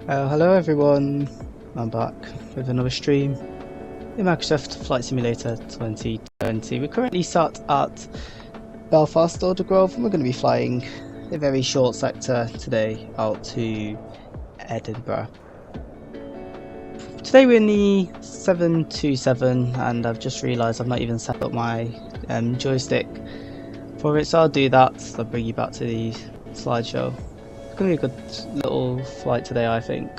Hello everyone, I'm back with another stream in Microsoft Flight Simulator 2020. We're currently sat at Belfast Aldergrove and we're going to be flying a very short sector today out to Edinburgh. Today we're in the 727 and I've just realised I've not even set up my joystick for it, so I'll do that. So I'll bring you back to the slideshow. It's going to be a good little flight today, I think.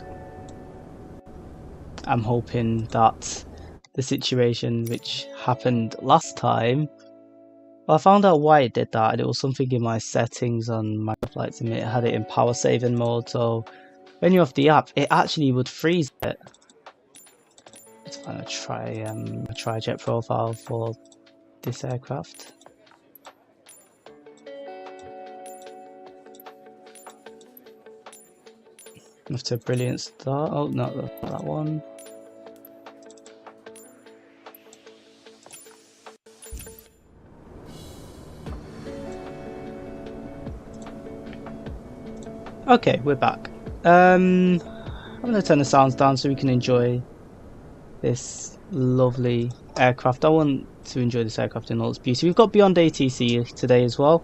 I'm hoping that the situation which happened last time, well, I found out why it did that, and it was something in my settings on my flight sim. It had it in power saving mode, so when you're off the app, it actually would freeze it. Let's find a tri-jet profile for this aircraft. After a brilliant start. Oh no, not that one. Okay, we're back. I'm going to turn the sounds down so we can enjoy this lovely aircraft. I want to enjoy this aircraft in all its beauty. We've got Beyond ATC today as well,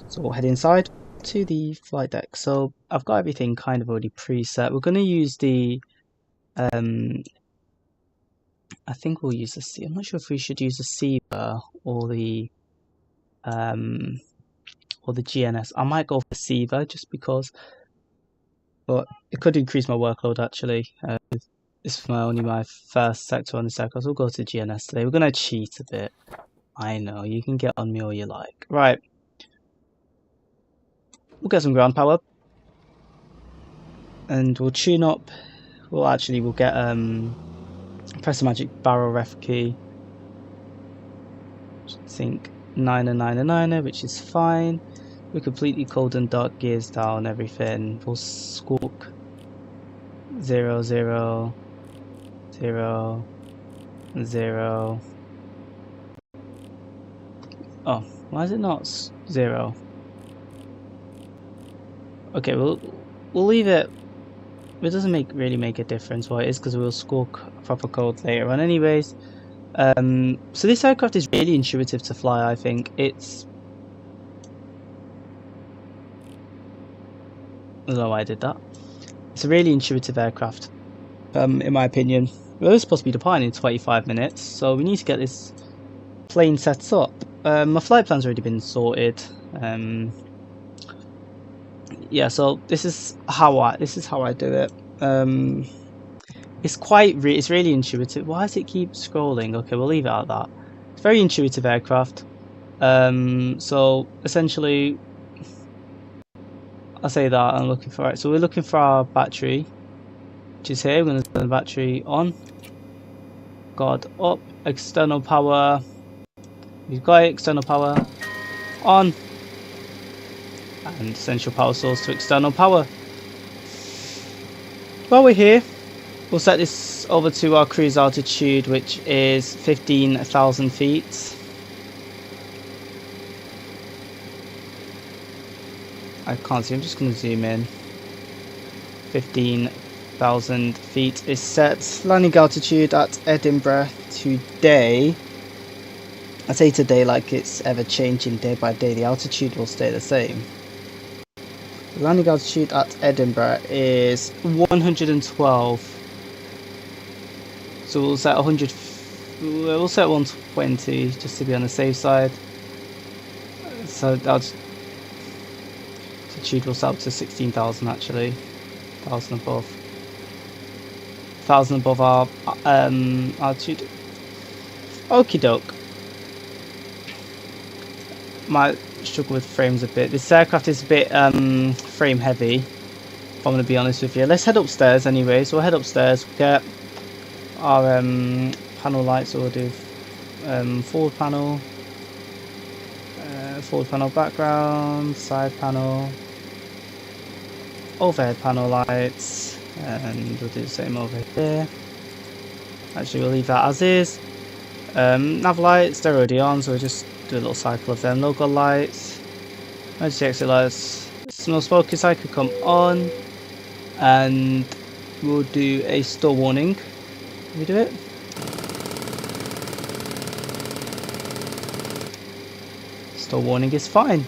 so we'll head inside to the flight deck. So I've got everything kind of already preset. We're going to use the I think we'll use the C. I'm not sure if we should use the Seaver or the GNS. I might go for Seaver just because, but it could increase my workload actually. This is only my first sector on the aircraft, so we'll go to GNS today. We're going to cheat a bit. I know, you can get on me all you like. Right. We'll get some ground power. And we'll tune up. We'll get press the magic barrel ref key. I think 9er, which is fine. We completely cold and dark gears down, everything. We'll squawk 0, 0, 0, 0. Oh, why is it not 0? Okay, we'll leave it. It doesn't really make a difference what it is because we'll squawk proper code later on anyways. So this aircraft is really intuitive to fly, I think. I don't know why I did that. It's a really intuitive aircraft, in my opinion. We're supposed to be departing in 25 minutes, so we need to get this plane set up. My flight plan's already been sorted. Yeah, so this is how I do it. It's really intuitive. Why does it keep scrolling? Okay, we'll leave it at that. It's a very intuitive aircraft. So essentially, I'll say that I'm looking for it. So we're looking for our battery, which is here. We're going to turn the battery on. God up. External power. We've got it. External power on. And central power source to external power. While we're here, we'll set this over to our cruise altitude, which is 15,000 feet. I can't see, I'm just going to zoom in. 15,000 feet is set. Landing altitude at Edinburgh today. I say today like it's ever changing day by day. The altitude will stay the same. The landing altitude at Edinburgh is 112. So we'll set 100. We'll set 120 just to be on the safe side. So altitude will set up to 16,000 actually. 1,000 above. 1,000 above our altitude. Okie doke. Might struggle with frames a bit. This aircraft is a bit frame heavy, if I'm going to be honest with you. Let's head upstairs anyway. So we'll head upstairs, we'll get our panel lights. So we'll do forward panel background, side panel, overhead panel lights, and we'll do the same over here. Actually, we'll leave that as is. Nav lights, they're already on, so we'll just do a little cycle of them. Logo lights, emergency exit lights, smoke focus light could come on, and we'll do a stall warning. Can we do it? Stall warning is fine.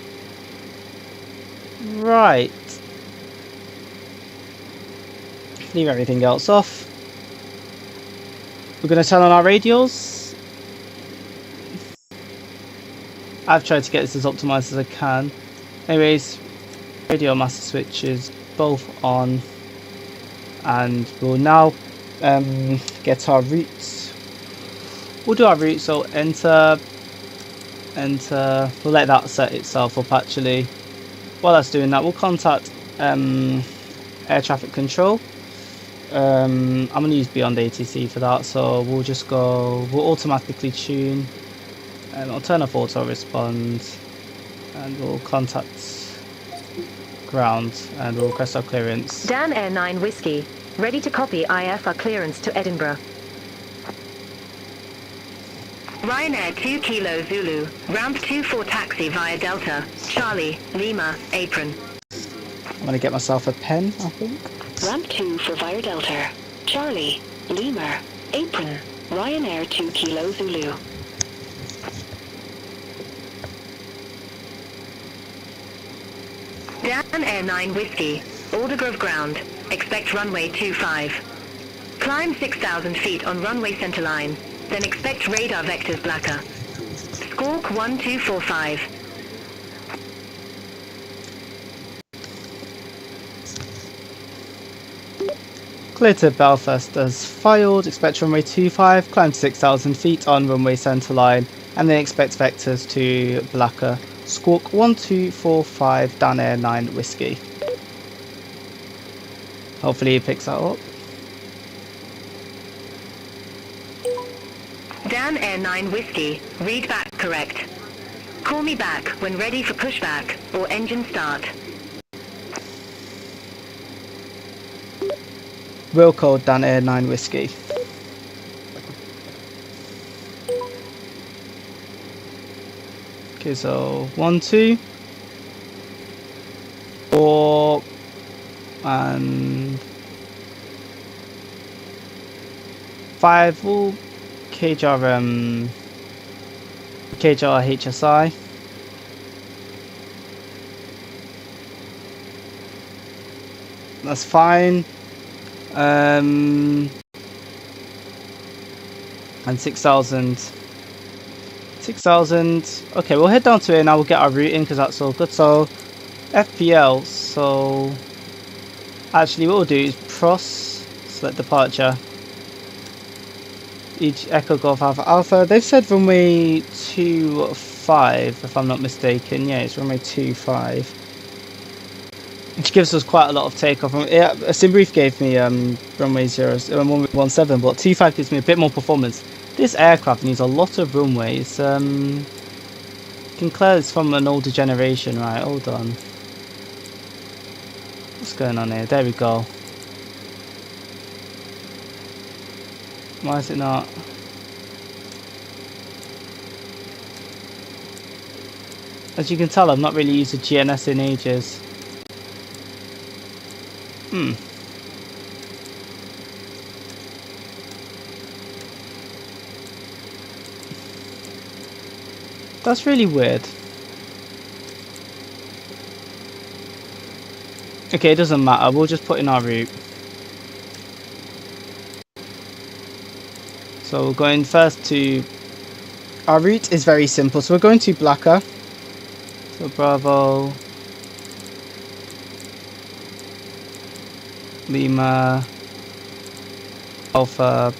Right. Leave everything else off. We're going to turn on our radials. I've tried to get this as optimized as I can. Anyways, radio master switches both on, and we'll now get our routes. We'll do our route, so enter. We'll let that set itself up actually. While that's doing that, we'll contact air traffic control. I'm going to use Beyond ATC for that, so we'll automatically tune, and I'll turn off auto respond, and we'll contact ground, and we'll request our clearance. Dan Air 9 Whiskey, ready to copy IFR clearance to Edinburgh. Ryanair 2 Kilo Zulu, ramp 24 taxi via Delta, Charlie, Lima, apron. I'm going to get myself a pen, I think. Ramp 2 for via Delta, Charlie, Lima, apron, Ryanair 2 Kilo Zulu. Dan Air 9 Whiskey, Aldergrove ground, expect runway 25. Climb 6,000 feet on runway centerline, then expect radar vectors blacker. Squawk 1245. Clear to Belfast as filed, expect runway 25, climb 6,000 feet on runway centerline, and then expect vectors to Blacker. Squawk 1245 Dan Air 9 Whiskey. Hopefully he picks that up. Dan Air 9 Whiskey, read back correct. Call me back when ready for pushback or engine start. Real code Dan Air 9 Whiskey. Okay, so 1, 2, 4, and 5 will cage our HSI. That's fine. And 6,000. Okay, we'll head down to it now. We'll get our route in because that's all good. So FPL. So actually, what we'll do is PROS, select departure. Each Echo Golf Alpha Alpha. They've said runway 25, if I'm not mistaken. Yeah, it's runway 25. Which gives us quite a lot of takeoff. Yeah, Simbrief gave me runway 17, but 25 gives me a bit more performance. This aircraft needs a lot of runways. Can clear this from an older generation, right? Hold on. What's going on here? There we go. Why is it not? As you can tell, I've not really used a GNS in ages. That's really weird. Okay, it doesn't matter. We'll just put in our route. So we're going first to... Our route is very simple. So we're going to Blacker. So Bravo... Lima... Alpha...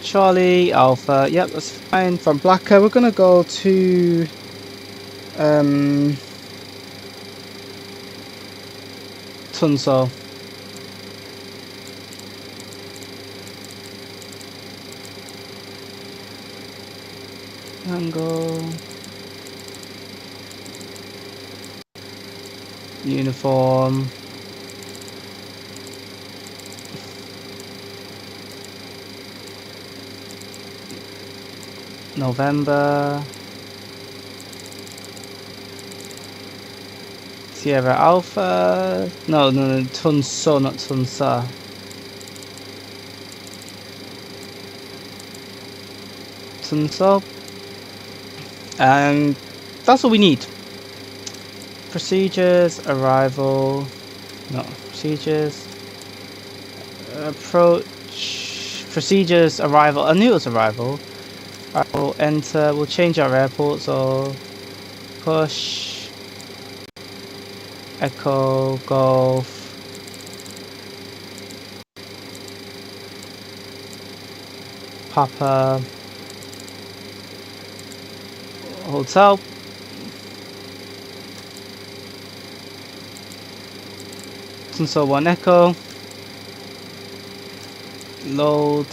Charlie, Alpha, yep, that's fine. From Blacker, we're going to go to Tunso. Tango. Uniform. November Sierra Alpha. No, Tunso, not Tunsa. Tunso. And that's all we need. Procedures, arrival. No, procedures. Approach. Procedures, arrival. I knew it was arrival. Arrival, enter. We'll change our airport, so push. Echo, Golf. Papa. Hotel. Tunso 1 Echo. Load.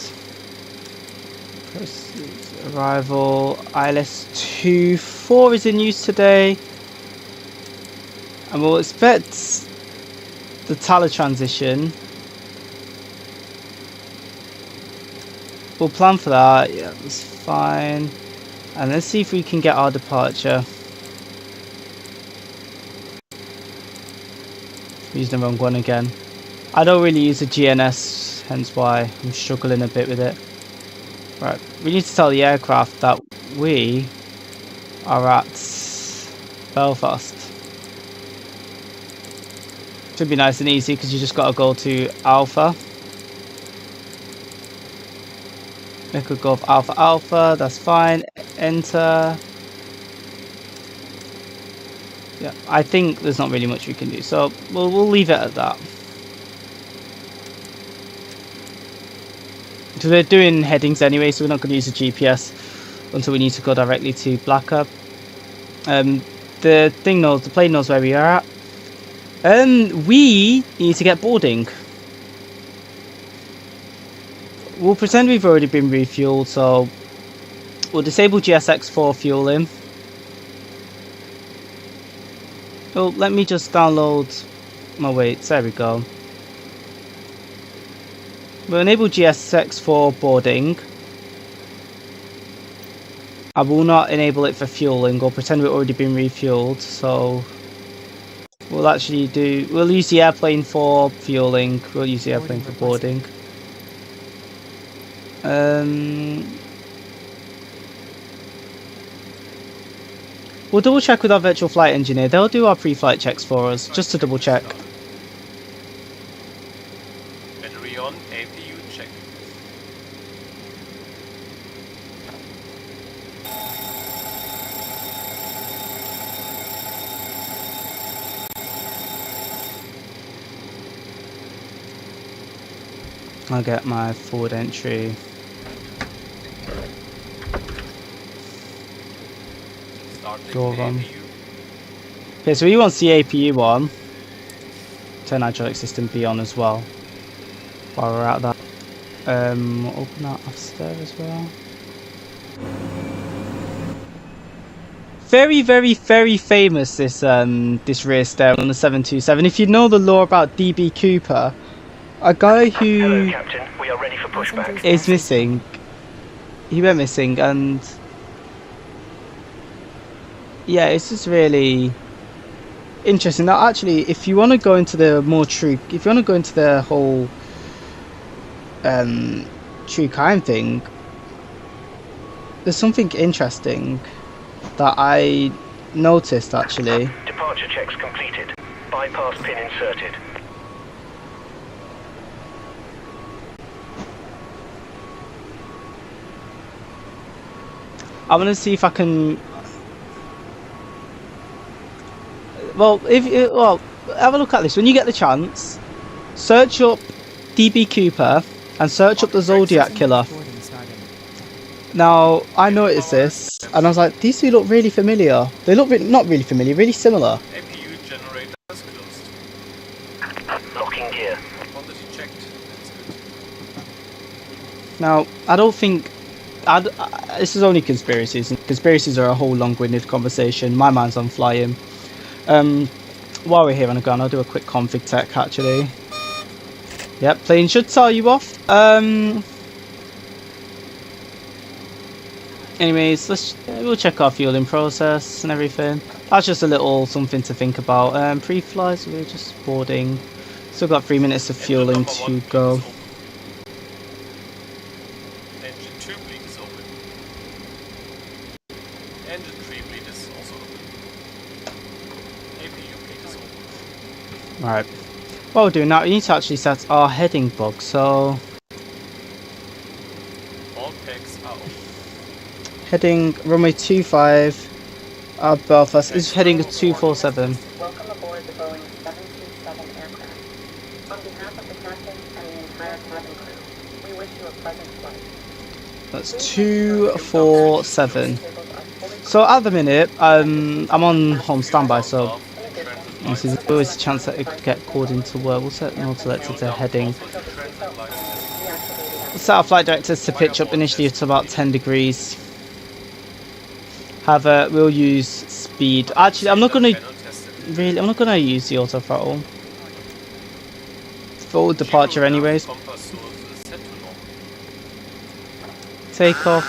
Arrival. ILS 24 is in use today. And we'll expect the Tala transition. We'll plan for that. Yeah, that's fine. And let's see if we can get our departure. Using the wrong one again. I don't really use the GNS, hence why I'm struggling a bit with it. Right, we need to tell the aircraft that we are at Belfast. Should be nice and easy because you just got to go to Alpha. Echo Golf Alpha Alpha, that's fine. Enter. Yeah, I think there's not really much we can do, so we'll leave it at that. So we're doing headings anyway, so we're not going to use the GPS until we need to go directly to Blacker. The plane knows where we are at. We need to get boarding. We'll pretend we've already been refueled, so we'll disable GSX for fueling. Oh, let me just download my weights. There we go. We'll enable GSX for boarding. I will not enable it for fueling or pretend we've already been refueled, so we'll use the airplane for fueling, we'll use the airplane for boarding. We'll double check with our virtual flight engineer. They'll do our pre-flight checks for us, just to double check. Battery on, APU check. I'll get my forward entry. Door on. Okay, so we want CAPU on. Turn hydraulic system B on as well. While we're at that. Open that upstairs as well. Very, very, very famous this rear stair on the 727. If you know the lore about DB Cooper, a guy who Hello, Captain. We are ready for pushback. is missing. He went missing, and yeah, it's just really interesting. Now, actually, if you want to go into the if you want to go into the whole true crime thing, there's something interesting that I noticed actually. Departure checks completed. Bypass pin inserted. I want to see if I can. Well, have a look at this when you get the chance. Search up DB Cooper and search up the Zodiac Killer. Now, I noticed this, and I was like, these two look really familiar. They look not really familiar, really similar. APU generator is closed. Locking gear. Quantity checked. That's good. Now, I don't think. This is only conspiracies. Conspiracies are a whole long-winded conversation. My mind's on flying. While we're here on the ground, I'll do a quick config tech actually. Yep, plane should tell you off. Anyways, we'll check our fueling process and everything. that's just a little something to think about. Pre-flies, we're just boarding. Still got 3 minutes of fueling to go. Engine 2 bleed is open. Engine 3 bleed is also open. APU bleed is open. Right. What we're doing now, we need to actually set our heading book, so... All pegs are open. Heading runway 25, Belfast is heading 247. Welcome aboard the Boeing 727 aircraft. On behalf of the captain and the entire cabin crew, we wish you a pleasant flight. That's 247. So at the minute, I'm on home standby, so there's always a chance that it could get called into work. We'll set an autolector to heading. We'll set our flight directors to pitch up initially to about 10 degrees. However, we'll use speed. Actually, I'm not gonna use the auto throttle. Full departure anyways. Take off.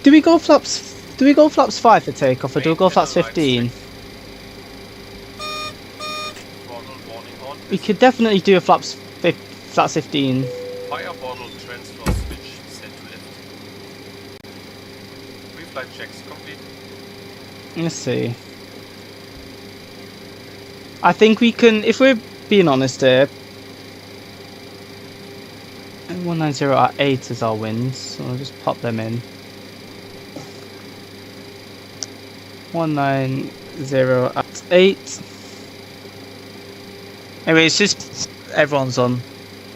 Do we go flaps 5 for takeoff, or do we go flaps 15? We could definitely do a flaps 15. Fire bottle transfer switch set to lift. Pre-flight checks complete. Let's see. I think we can, if we're being honest here, 190 at 8 is our wins, so I'll just pop them in. 190 at 8. Anyway, it's just everyone's on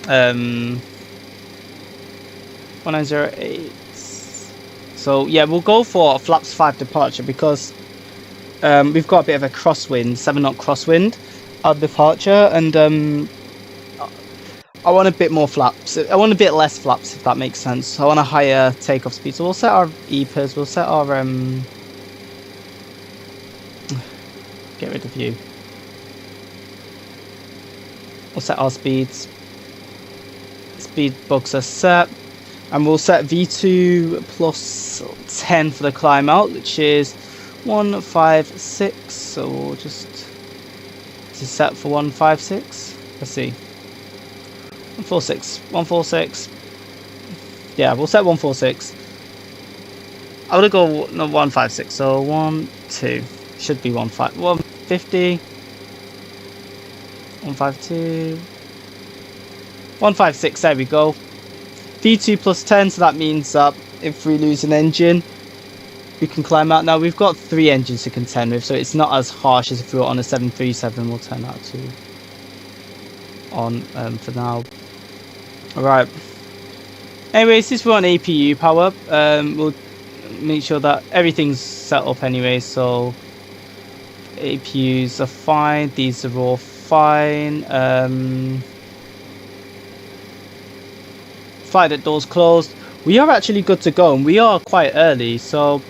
1908. So yeah, we'll go for a flaps 5 departure because we've got a bit of a crosswind, 7-knot crosswind at departure, and I want a bit more flaps. I want a bit less flaps, if that makes sense. I want a higher takeoff speed. So we'll set our EPIRs, we'll set our get rid of you. We'll set our speeds. Speed bugs are set. And we'll set V2 plus 10 for the climb out, which is 156. So we'll just set for 156. Let's see. 146. 146. Yeah, we'll set 146. I would go no 156. So 1, 2 should be 150. 152. 156. There we go. V2 plus 10, so that means that if we lose an engine, we can climb out. Now we've got 3 engines to contend with, so it's not as harsh as if we were on a 737. We'll turn that to on for now. Alright. Anyways, since we're on APU power, we'll make sure that everything's set up anyway, so APUs are fine, these are all fine. Flight at doors closed. We are actually good to go, and we are quite early, so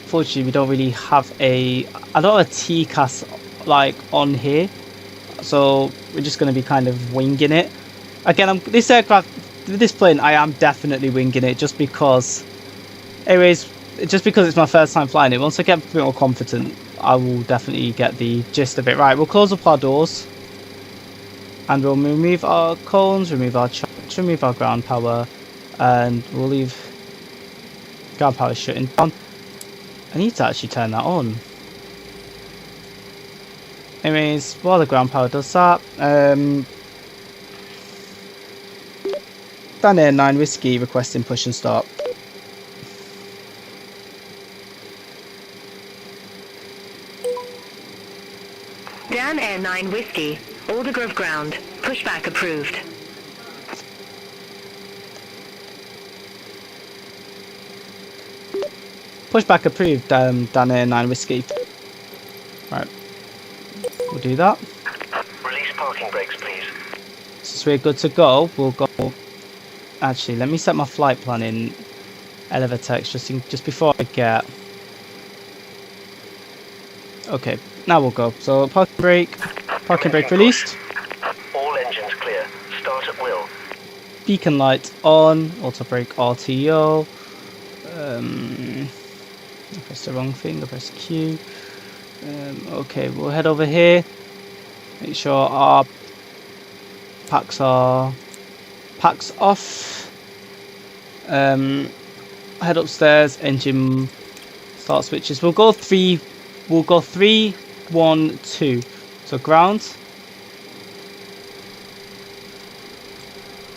fortunately we don't really have a lot of TCAS like on here, so we're just going to be kind of winging it. Again, this aircraft, this plane, I am definitely winging it just because. Anyways, just because it's my first time flying it. Once I get a bit more confident, I will definitely get the gist of it. Right, we'll close up our doors. And we'll remove our cones, remove our chocks, remove our ground power, and we'll leave ground power shutting down. I need to actually turn that on. Anyways, while the ground power does that, Dan Air 9 Whiskey requesting push and start. Dan Air 9 Whiskey, Aldergrove ground, pushback approved. Pushback approved, Dan Air 9 Whiskey. Right, we'll do that. Release parking brakes, please. Since we're good to go, we'll go. Actually, let me set my flight plan in Elevatex just before I get. Okay, now we'll go. So parking brake released. All engines clear. Start at will. beacon light on, auto brake RTO. I pressed the wrong thing, I pressed Q. Okay, we'll head over here. Make sure our packs off. Head upstairs, engine start switches. We'll go 3, 1, 2. So ground.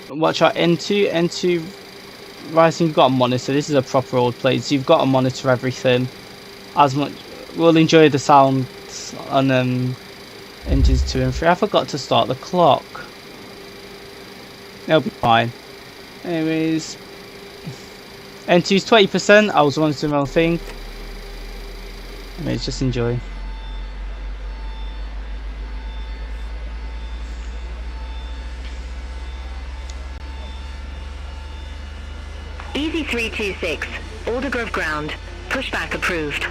Watch out N2 rising. You've got a monitor. This is a proper old place. So you've got to monitor everything as much. We'll enjoy the sound on engines 2 and 3. I forgot to start the clock. It'll be fine. Anyways, N2's 20%. I was wanting to do my own thing. Anyways, just enjoy. Easy 326, Aldergrove ground, pushback approved.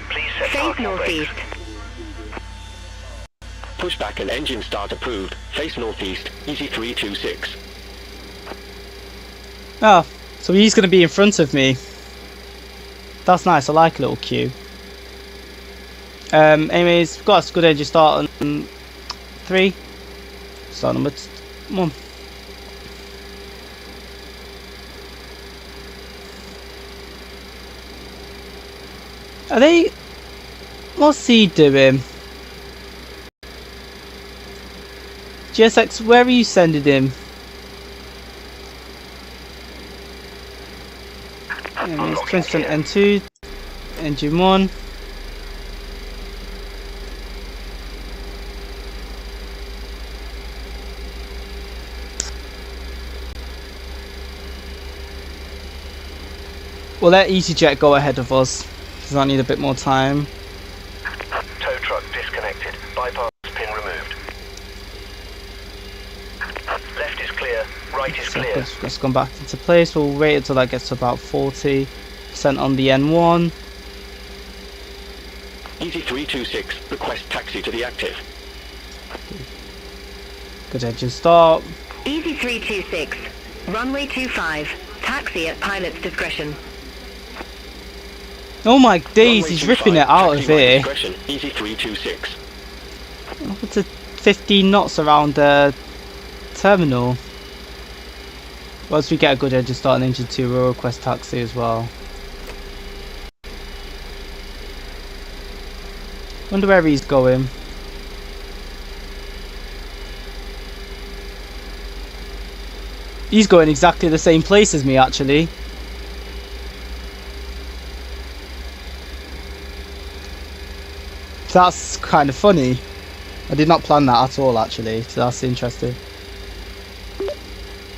Please set Face parking brakes. northeast. Pushback and engine start approved. Face northeast, easy 326. Oh, so he's going to be in front of me. That's nice. I like a little queue. Anyways, we've got a good engine start on 3. Start number 1. Are they? What's he doing? GSX, where are you sending him? Anyways, 20% N2, engine 1. We'll let EasyJet go ahead of us. Does that need a bit more time? Tow truck disconnected. Bypass pin removed. Left is clear. Right is clear. Let's come back into place. We'll wait until that gets to about 40% on the N1. Easy 326, request taxi to the active. Good engine start. Easy 326, runway 25, taxi at pilot's discretion. Oh my days, Runway he's 25, ripping it out of taxi right here. discretion, easy 326. Up to 15 knots around the terminal. Once we get a good engine start on engine 2, we'll request taxi as well. Wonder where he's going. He's going exactly the same place as me, actually. That's kind of funny. I did not plan that at all, actually, so that's interesting.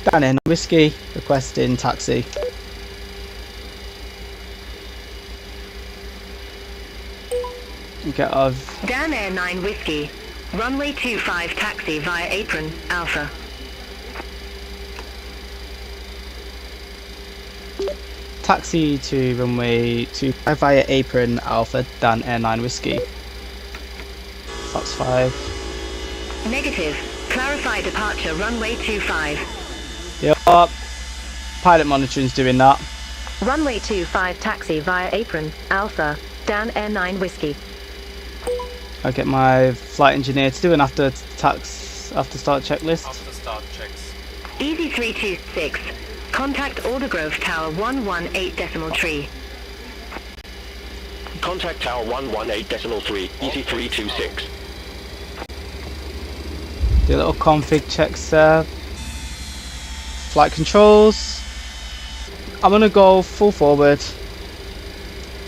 Dan in whiskey, requesting taxi. Get of Dan Air 9 Whiskey, runway 25 taxi via apron, Alpha. taxi to runway 25 via apron, Alpha, Dan Air 9 whiskey. That's 5. Negative. Clarify departure runway 25. Yep. Pilot monitoring's doing that. Runway 25 taxi via apron, Alpha, Dan Air 9 Whiskey. I'll get my flight engineer to do an after start checklist. After start checks. Easy 326. Contact Aldergrove Tower 118.3. Contact Tower 118.3, easy 326. Do a little config checks there. Flight controls. I'm gonna go full forward,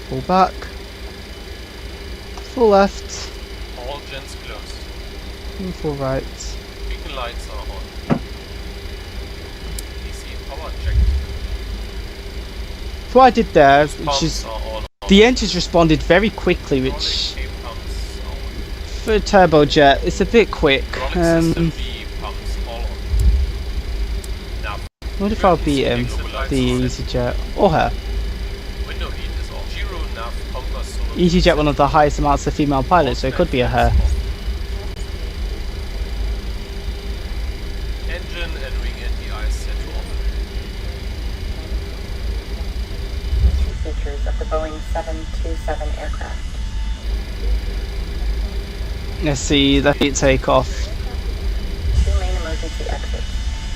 full back, full left, All gens closed. and full right. Beacon lights are on. DC power checked. So what I did there, which Pumps is are all on. the engines responded very quickly, which Rolling A pumps are on. for a turbojet, it's a bit quick. Rolling system B pumps all on. Now, What if I'll beat him, the EasyJet, or her? window heat is on. Giro nav compass solar. EasyJet, one of the highest amounts of female pilots, so it could be a her. Engine and wing NDI set to off. Boeing 727 aircraft. Let's see the feet take off. 2 main emergency exits,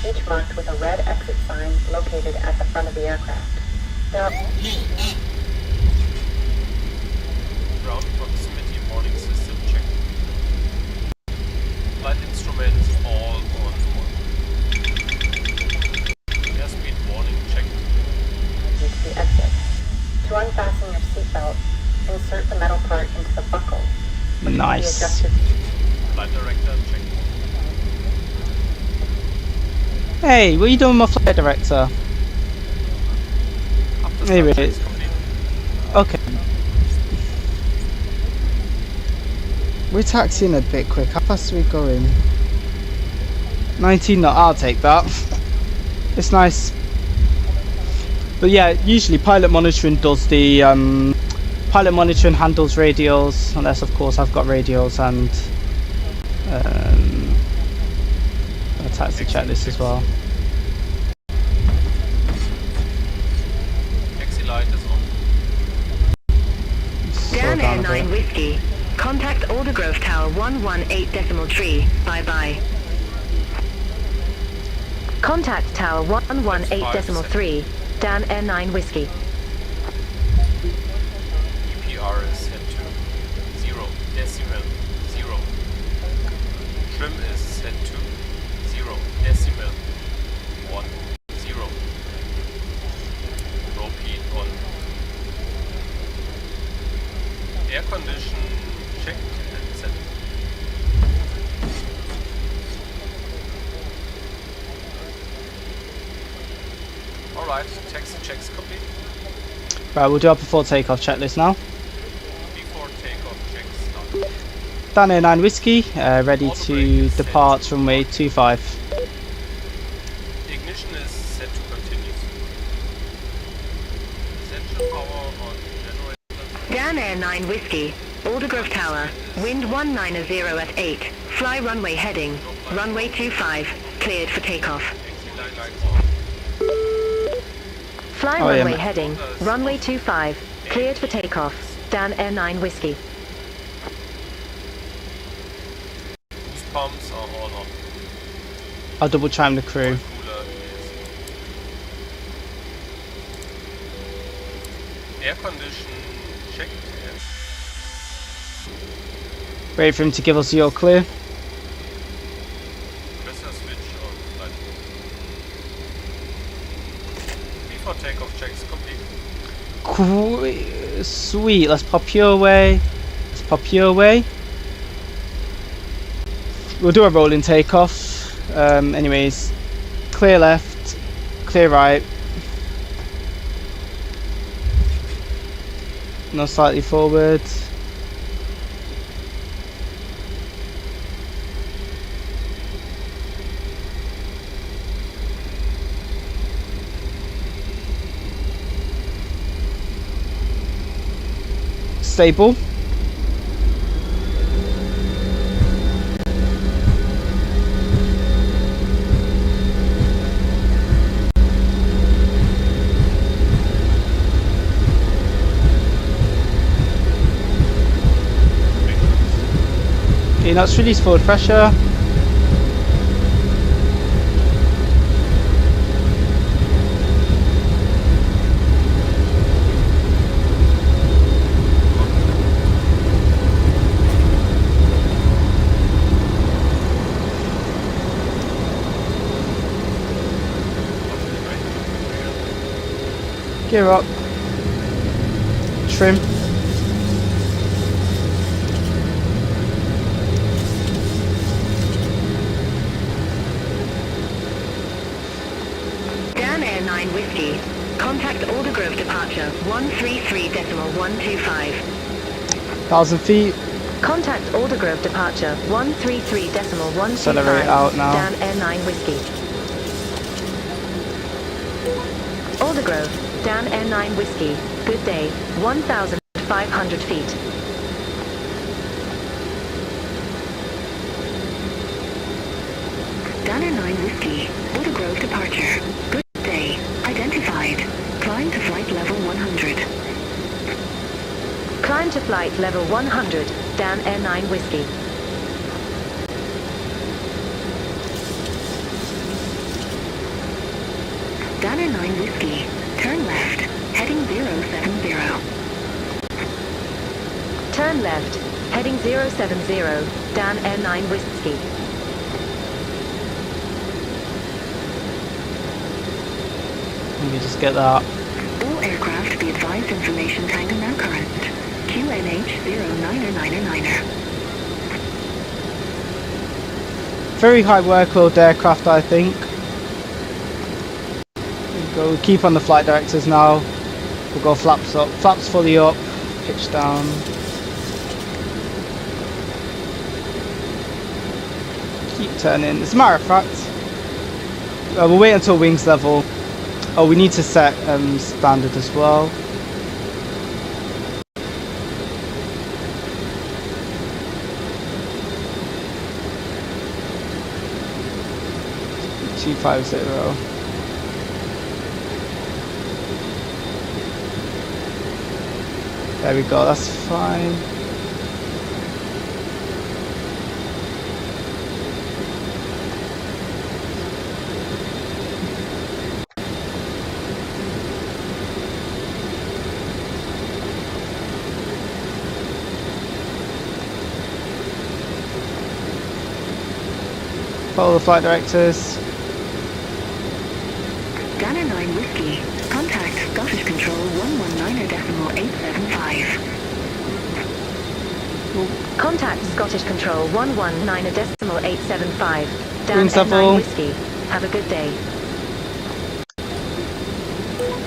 each marked with a red exit sign located at the front of the aircraft. There are Ground proximity warning system check. Flight instruments all on 1. Airspeed warning check. reach the exit. To unfasten your seatbelt, insert the metal part into the buckle, which can be Nice. adjusted. Flight director check. Hey, what are you doing with my flight director? After Maybe. start checks complete. Okay. We're taxiing a bit quick. How fast are we going? 19 knot. I'll take that. It's nice. But yeah, usually pilot monitoring does the pilot monitoring handles radials, unless of course I've got radials and a taxi checklist as well. Taxi light is on. Slow Dan down Air a 9 bit. Whiskey. Contact Aldergrove Tower 118.3. Bye-bye. Contact Tower 118.3. Dan Air 9 Whiskey. EPR is set to 0 decimal 0. Trim is set to 0 decimal 1 0. Rope heat on. Air condition checked and set. Alright, taxi checks complete. Right, we'll do our before takeoff checklist now. Before takeoff checks start. Dan Air 9 Whiskey, ready to depart runway 25. Ignition is set to continue. Essential power on generator. Dan Air 9 Whiskey. Aldergrove Tower. Wind 190 at 8. Fly runway heading. Runway 25. Cleared for takeoff. Taxi light on. Fly Oh, yeah, runway ma- heading. Runway 25. Cleared for takeoff. Dan Air 9 Whiskey. Boost pumps are all on. I'll double chime the crew. Cooler is. Air condition checked and Wait for him to give us the all clear. pressure switch on flight. Before takeoff checks complete. Sweet, let's pop your way. Let's pop your way. We'll do a rolling takeoff. Anyways, clear left, clear right. No, slightly forward. Stable. Okay, now let's release forward pressure. Gear up. Trim. Dan Air 9 Whiskey. Contact Aldergrove departure 133.125. 1,000 feet. Contact Aldergrove departure 133.125. Accelerate out now. Dan Air 9 Whiskey. Aldergrove, Dan Air 9 Whiskey. Good day, 1,500 feet. Dan Air 9 Whiskey. Aldergrove departure. Good day. Identified. Climb to flight level 100. flight level 100, Dan Air 9 Whiskey. Dan Air 9 Whiskey, turn left, heading 070. Turn left, heading 070, Dan Air 9 Whiskey. Let me just get that. All aircraft be advised information tanker now current. QNH 09099er. Very high workload aircraft, I think. We'll keep on the flight directors now. We'll go flaps up, flaps fully up, pitch down. Keep turning. As a matter of fact, we'll wait until wings level. Oh, we need to set standard as well. $250. There we go, that's fine. Follow the flight directors. Gunner 9 Whiskey, contact Scottish Control 119.875. Contact Scottish Control 119.875. Dan Wings Air 9 level. Whiskey, have a good day.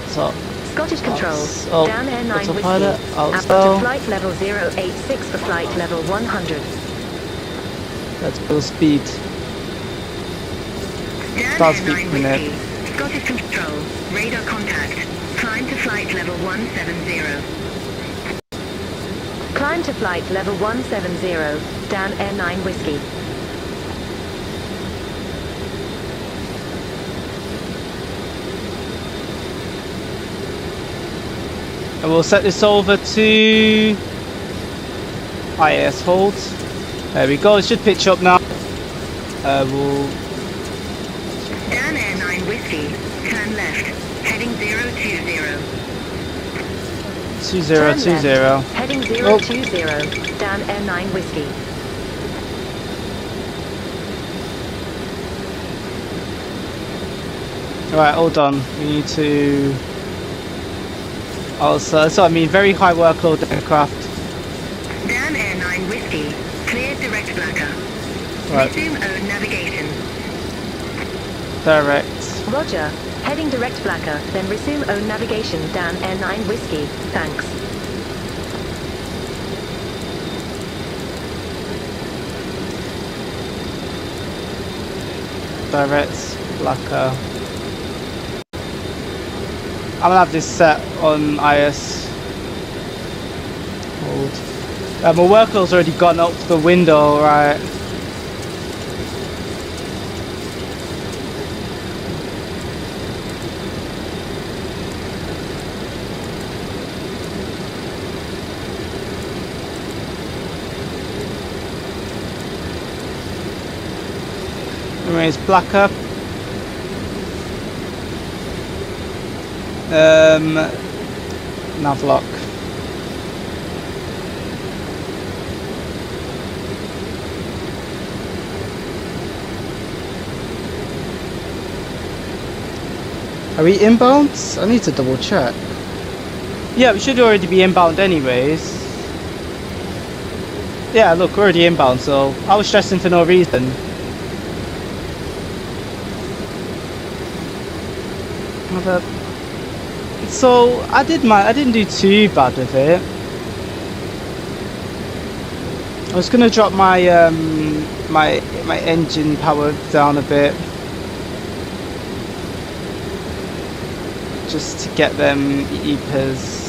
So, Scottish Control, oh, Dan Air 9 Whiskey, autopilot, up to also. flight level 086 for flight level 100. Let's build speed. Dan Start Air speed 9 minute. Whiskey, Scottish Control, radar contact, climb to flight level 170. Climb to flight level 170, Dan Air 9 Whiskey. And we'll set this over to IAS hold. There we go, it should pitch up now. We'll Dan Air 9 Whiskey, turn left, heading 020. 2020. Heading Oh. 020, Dan Air 9 Whiskey. Alright, all done. We need to also, so I mean, very high workload aircraft. Dan Air 9 Whiskey, cleared direct blacker. Right, Resume own navigation. direct. Roger. Heading direct blacker, then resume own navigation. Dan Air 9 Whiskey. Thanks. Direct, blacker. I'm gonna have this set on IS. Hold. My workload's already gone up to the window, right? Anyways, blacker. Navlock. Are we inbound? I need to double check. Yeah, we should already be inbound anyways. Yeah, look, we're already inbound, so I was stressing for no reason. So I didn't do too bad with it. I was gonna drop my my engine power down a bit, just to get them EPAs.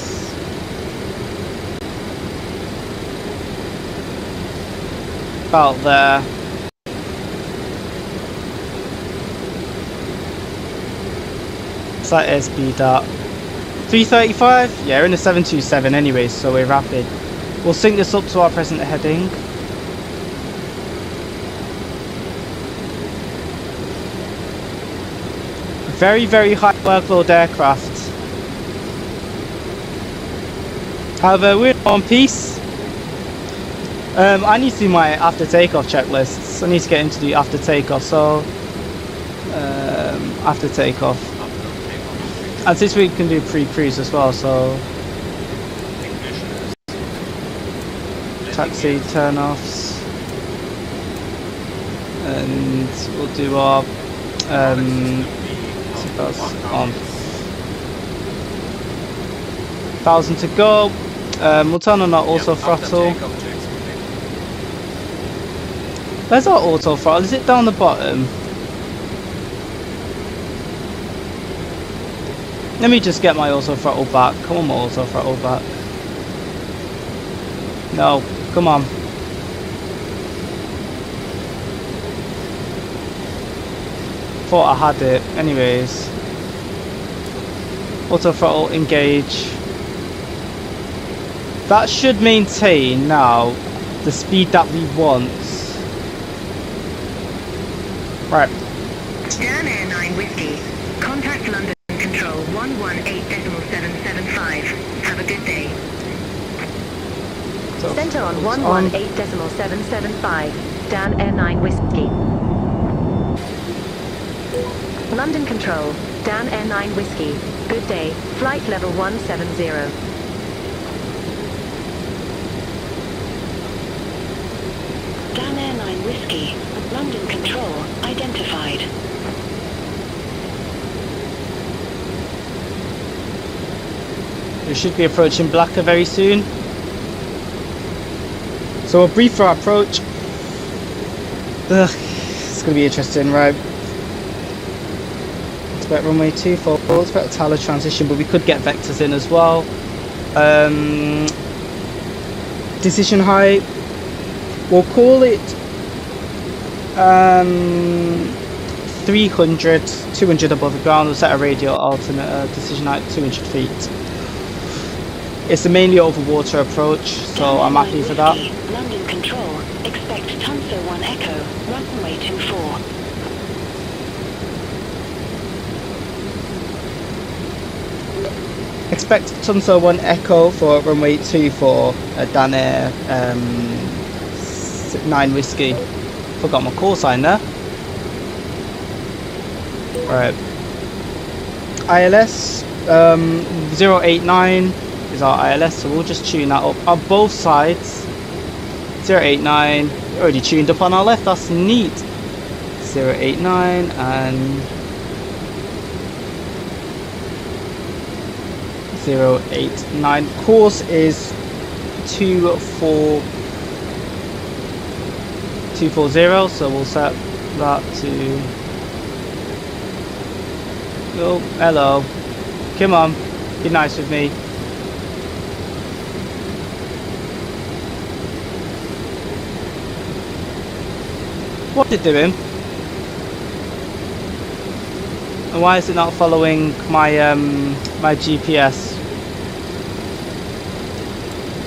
About there. What's that airspeed at? 335? Yeah, we're in a 727 anyways, so we're rapid. We'll sync this up to our present heading. Very, very high workload aircraft. However, we're in one piece. I need to do my after takeoff checklists. I need to get into the after takeoff, so after takeoff. And since we can do pre-cruise as well, so taxi turn-offs, and we'll do our seatbelts on. 1,000 to go. We'll turn on our auto throttle. Where's our auto throttle? Is it down the bottom? Let me just get my auto throttle back. Come on, my auto throttle back. No, come on. Thought I had it. Anyways. Auto throttle engage. That should maintain now the speed that we want. Right. Dan Air 9 Whiskey. Contact London Control 118.775. Have a good day. So Center on 118.775. Dan Air 9 Whiskey. London Control. Dan Air 9 Whiskey. Good day. Flight level 170. Dan Air 9 Whiskey. London Control identified. We should be approaching Blacker very soon. So we'll brief our approach. Ugh, it's going to be interesting, right? Expect runway 24, expect a Tyler transition, but we could get vectors in as well. Decision height, we'll call it 300, 200 above the ground. We'll set a radial alternate decision height 200 feet. It's a mainly over water approach, so I'm happy for that. London Control, expect Tunso 1 Echo, runway 24. Expect Tunso 1 Echo for runway 24 at Dan Air 9 Whiskey. Forgot my call sign there. Right. ILS 089 is our ILS, so we'll just tune that up on both sides. 089, already tuned up on our left, that's neat. 089 and 089. Course is 240, so we'll set that to. Oh, hello. Come on, be nice with me. What's it doing? And why is it not following my my GPS?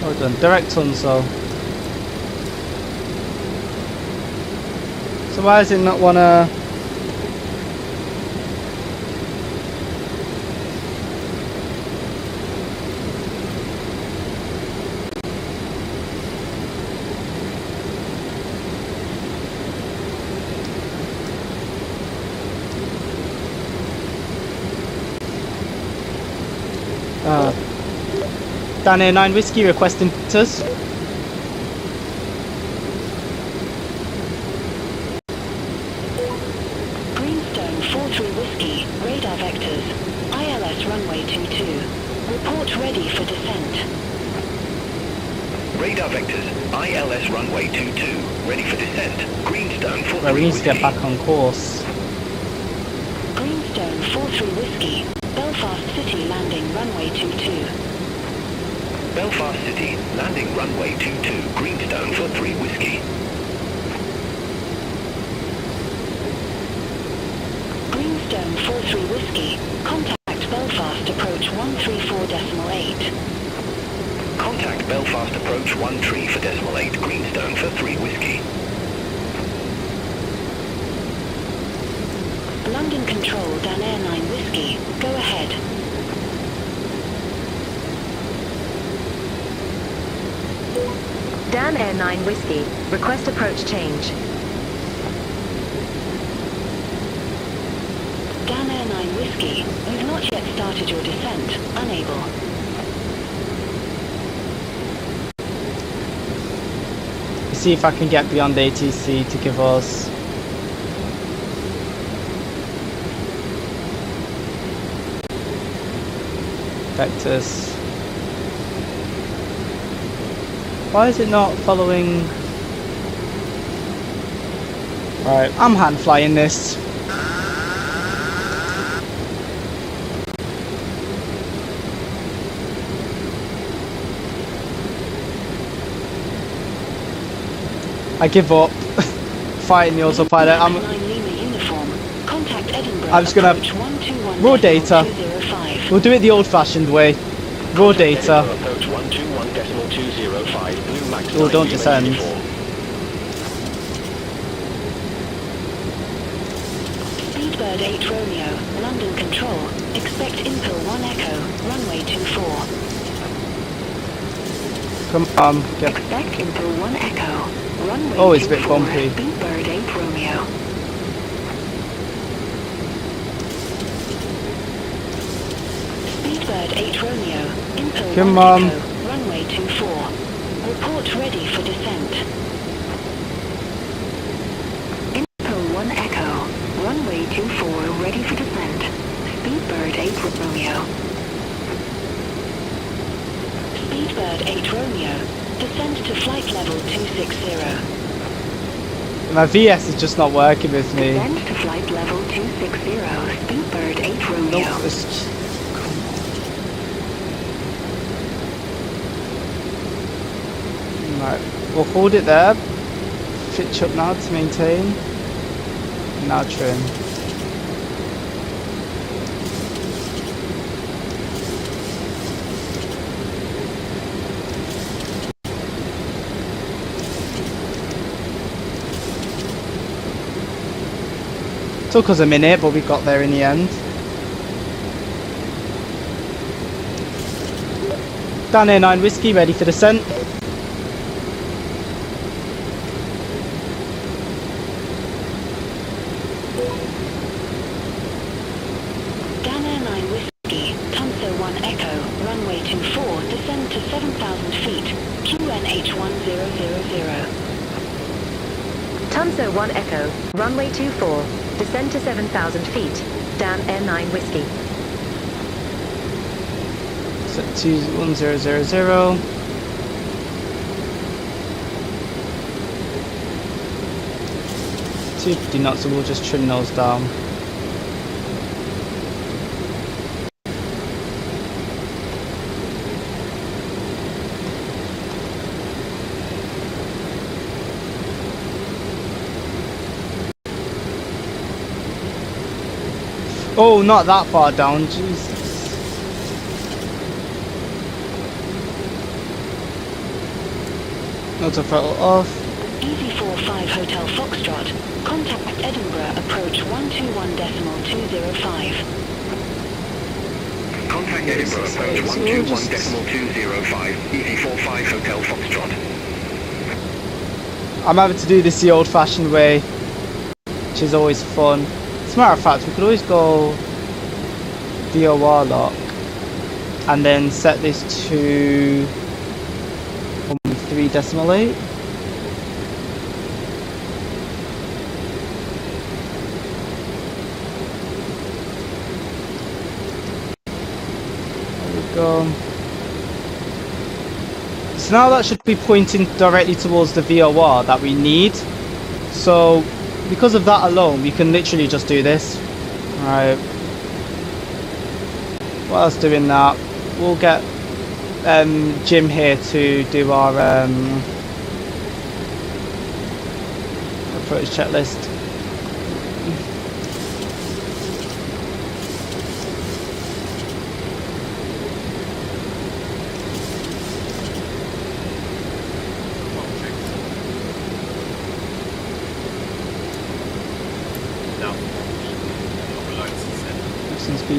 Hold on, direct Tunso. So why does it not wanna? Dan Air 9 Whiskey requesting us. Greenstone 43 Whiskey, radar vectors, ILS runway 22. Report ready for descent. Radar vectors, ILS runway 22, ready for descent. Greenstone 43 Well, we need to Whiskey. get back on course. Greenstone 43 Whiskey, Belfast City landing runway 22. Belfast City, landing runway 22, Greenstone 43 Whiskey. Greenstone 43 Whiskey, contact Belfast approach 134.8. Contact Belfast approach 13 for decimal 8, Greenstone for 3 Whiskey. London Control, Dan Air 9 Whiskey. Go ahead. Dan Air 9 Whiskey. Request approach change. Dan Air 9 Whiskey. You've not yet started your descent. Unable. See if I can get beyond ATC to give us vectors. Why is it not following? Right, I'm hand flying this. I give up fighting the autopilot. I'm just gonna raw data. We'll do it the old-fashioned way. Raw data. Oh, don't descend. Speedbird 8 Romeo, London Control. Expect Impel 1 Echo, runway 24. Come on, get. Expect Impel 1 Echo, runway 24. Oh, it's a bit bumpy. Speedbird 8 Romeo. Speedbird 8 Romeo, Impel Come 1 on. Echo, runway 24. Report ready for descent. Impel 1 Echo, runway 24 ready for descent. Speedbird 8 Romeo. Speedbird 8 Romeo, descend to flight level 260. My VS is just not working with me. Descend to flight level 260, Speedbird 8 Romeo. Nope, it's... Right, we'll hold it there. Pitch up now to maintain. Now trim. Took us a minute, but we got there in the end. Dan Air 9 Whiskey, ready for descent. Dan Air 9 Whiskey, Tunso 1 Echo, runway 24, descend to 7,000 feet, QNH1000. Tunso 1 Echo, runway 24, descend to 7,000 feet, Dan Air 9 Whiskey. Set 21000. $250 knots, so we'll just trim those down. Oh, not that far down, Jesus. Auto throttle off. Easy 45 Hotel Foxtrot, contact Edinburgh approach 121.205. Contact Edinburgh approach 121.205, Easy 45 Hotel Foxtrot. I'm having to do this the old-fashioned way, which is always fun. As a matter of fact, we could always go VOR lock and then set this to 3.8. There we go. So now that should be pointing directly towards the VOR that we need. So because of that alone, we can literally just do this. Right. While I was doing that, we'll get Jim here to do our approach checklist.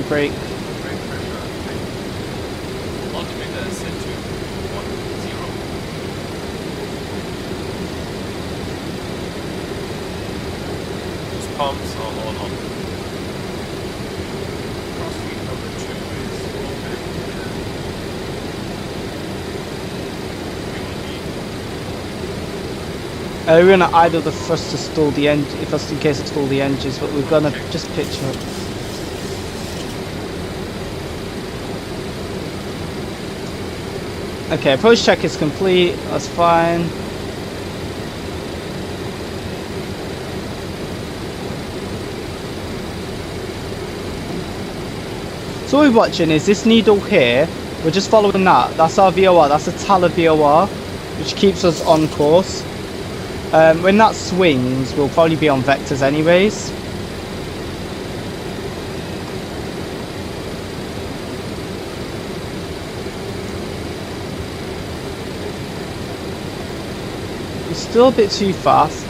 brake. Brake pressure. Altimeter is set to 10. Those pumps are all on. Cross feed number 2 is open. We will need We're gonna idle the thrust to stall the engine, just in case it's stall the engines, but we're gonna just pitch up. Okay, approach check is complete. That's fine. So what we're watching is this needle here. We're just following that. That's our VOR. That's a Tala VOR, which keeps us on course. When that swings, we'll probably be on vectors anyways. We're still a bit too fast.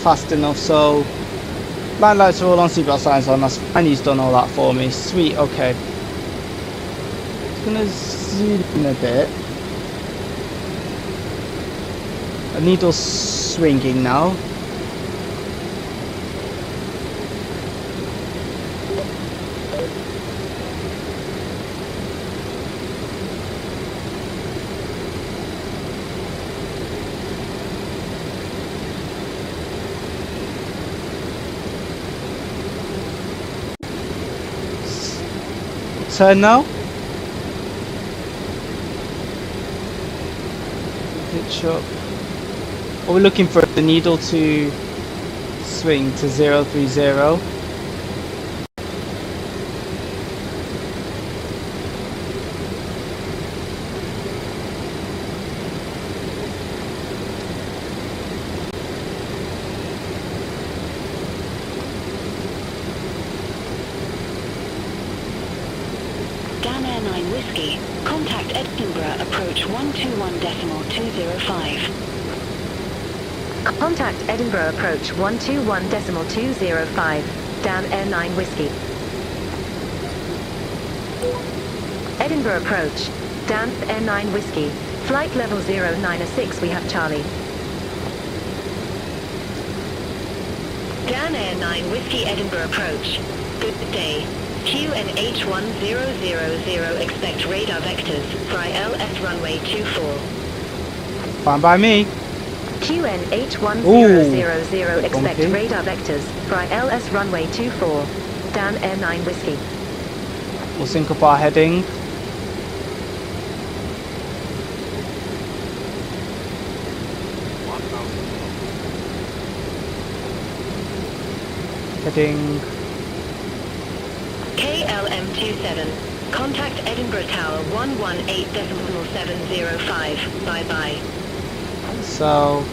Fast enough, so line lights are all on, seatbelt signs on, that's fine, he's done all that for me. Sweet, okay. Just gonna zoom in a bit. The needle's swinging now. Turn now. Pitch up. We're looking for the needle to swing to 030. Dan Air 9 Whiskey, contact Edinburgh approach 121.205. Contact Edinburgh approach 121.205. Dan Air 9 Whiskey. Edinburgh approach. Dan Air 9 Whiskey. Flight level 096, we have Charlie. Dan Air 9 Whiskey Edinburgh approach. Good day. QNH1000, expect radar vectors. Fly LS runway 24. Fine by me. QNH1000, expect bumpy. radar vectors. Fly LS runway 24. Dan Air 9 Whiskey. We'll sync up our heading. Heading. KLM27. Contact Edinburgh Tower 118.705. Bye-bye. So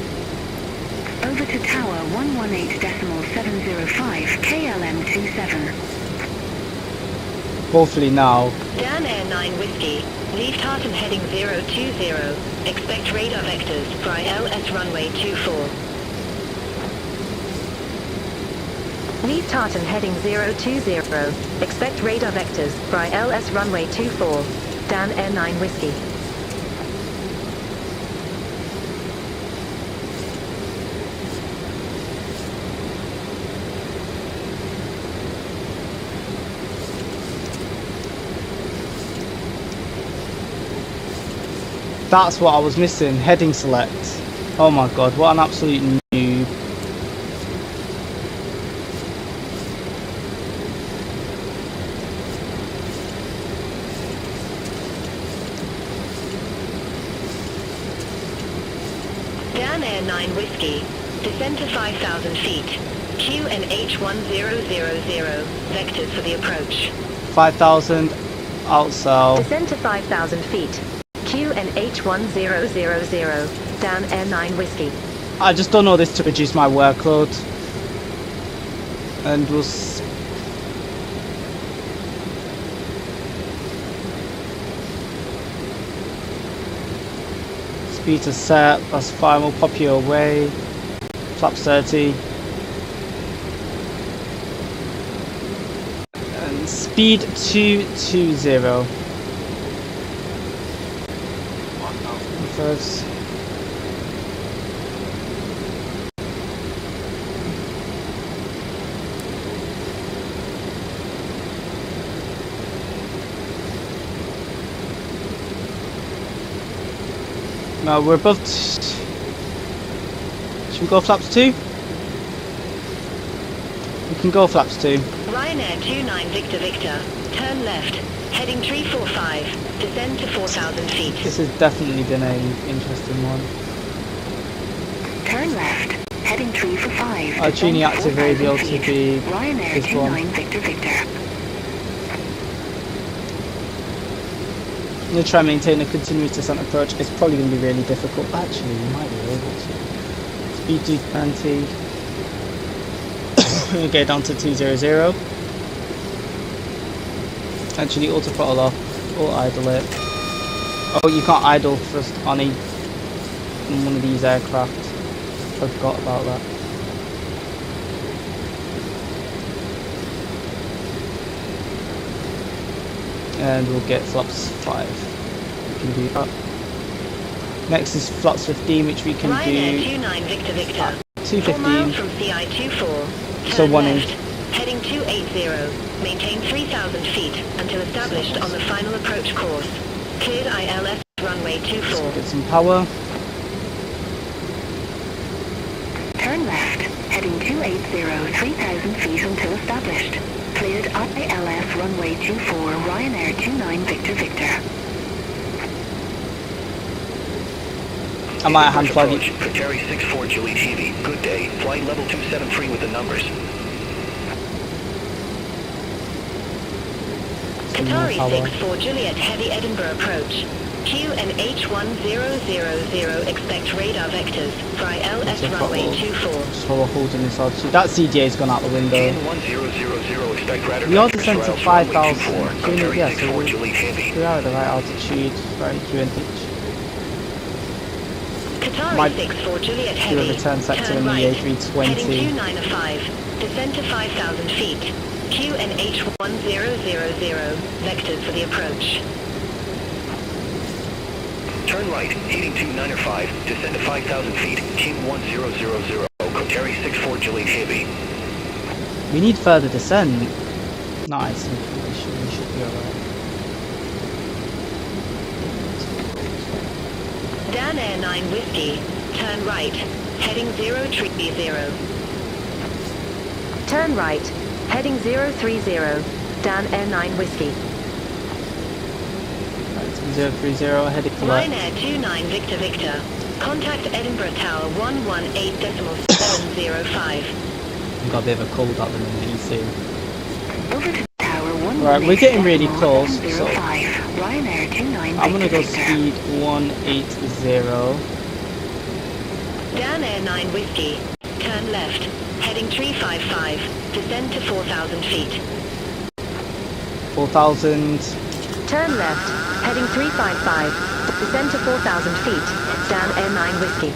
Over to Tower 118.705, KLM27. hopefully now. Dan Air 9 Whiskey. Leave Tartan heading 020. Expect radar vectors. Fly LS runway 24. Leave Tartan heading 020. Expect radar vectors. Fly LS runway 24. Dan Air 9 Whiskey. That's what I was missing. Heading select. Oh my god, what an absolute noob. Dan Air 9 Whiskey. Descend to 5,000 feet. QNH1000. Vectors for the approach. 5,000. outsell. Descend to 5,000 feet. QNH1000. Down Air 9 Whiskey. I just don't know this to reduce my workload. And we'll speed to set, that's fine, we'll pop you away. Flaps 30. And speed 220. First. No, we're above. Should we go flaps 2? We can go flaps 2. Ryanair 29 Victor Victor. Turn left. Heading 345. Descend to 4,000 feet. This has definitely been a interesting one. Turn left. Heading 345. Our tuning active radio to be Ryanair this one. 29 Victor Victor. I'm going to try and maintain a continuous descent approach. It's probably going to be really difficult. Actually, we might be able to. Speed 220. We'll get down to 200. Actually, auto throttle off. Or idle it. Oh, you can't idle first on one of these aircraft. I forgot about that. And we'll get flaps 5. We can do that. Next is flaps 15, which we can Ryanair do 29 Victor Victor. 4 215. miles from CI 24. So Turn one left. inch. Heading 280. Maintain 3,000 feet until established on the final approach course. Cleared ILS runway 24. Get some power. Turn left. Heading 280. 3,000 feet until established. Cleared ILS runway 24. Ryanair 29 Victor Victor. I might hand flag it. Qatari 64 Julie Chibi. Good day. Flight level 273 with the numbers. Qatari 64 Juliet Heavy Edinburgh approach. QNH1000 expect radar vectors. Fly LS runway 24. Just while we're holding this altitude. That CDA's gone out the window. QN1000 expect radar We are vectors. descent to Routes runway 5,000. 24. Qatari Yeah, so 64 Julie Chibi. we are at the right altitude. Right, QNH. Qatari Might 64 Juliet do a Heavy. return sector in Turn the right. A320. Heading 295. Descend to 5,000 feet. QNH1000 vectors for the approach. Turn right. Heading 295. Descend to 5,000 feet. Q1000. Qatari 64 Julie Chibi. We need further descent. Nice. We should be alright. Dan Air 9 Whiskey. Turn right. Heading 030. Turn right. Heading 030. Dan Air 9 Whiskey. 030, heading to left. Ryanair 29 Victor Victor. Contact Edinburgh Tower 118.705. We've got a bit of a cold at the minute, you see. Over to Tower 1. Right, we're getting really close, so Ryanair 29 I'm gonna go Victor Victor. speed 180. Dan Air 9 Whiskey. Turn left. Heading 355. Descend to 4,000 feet. 4,000. Turn left. Heading 355. Descend to 4,000 feet. Dan Air 9 Whiskey.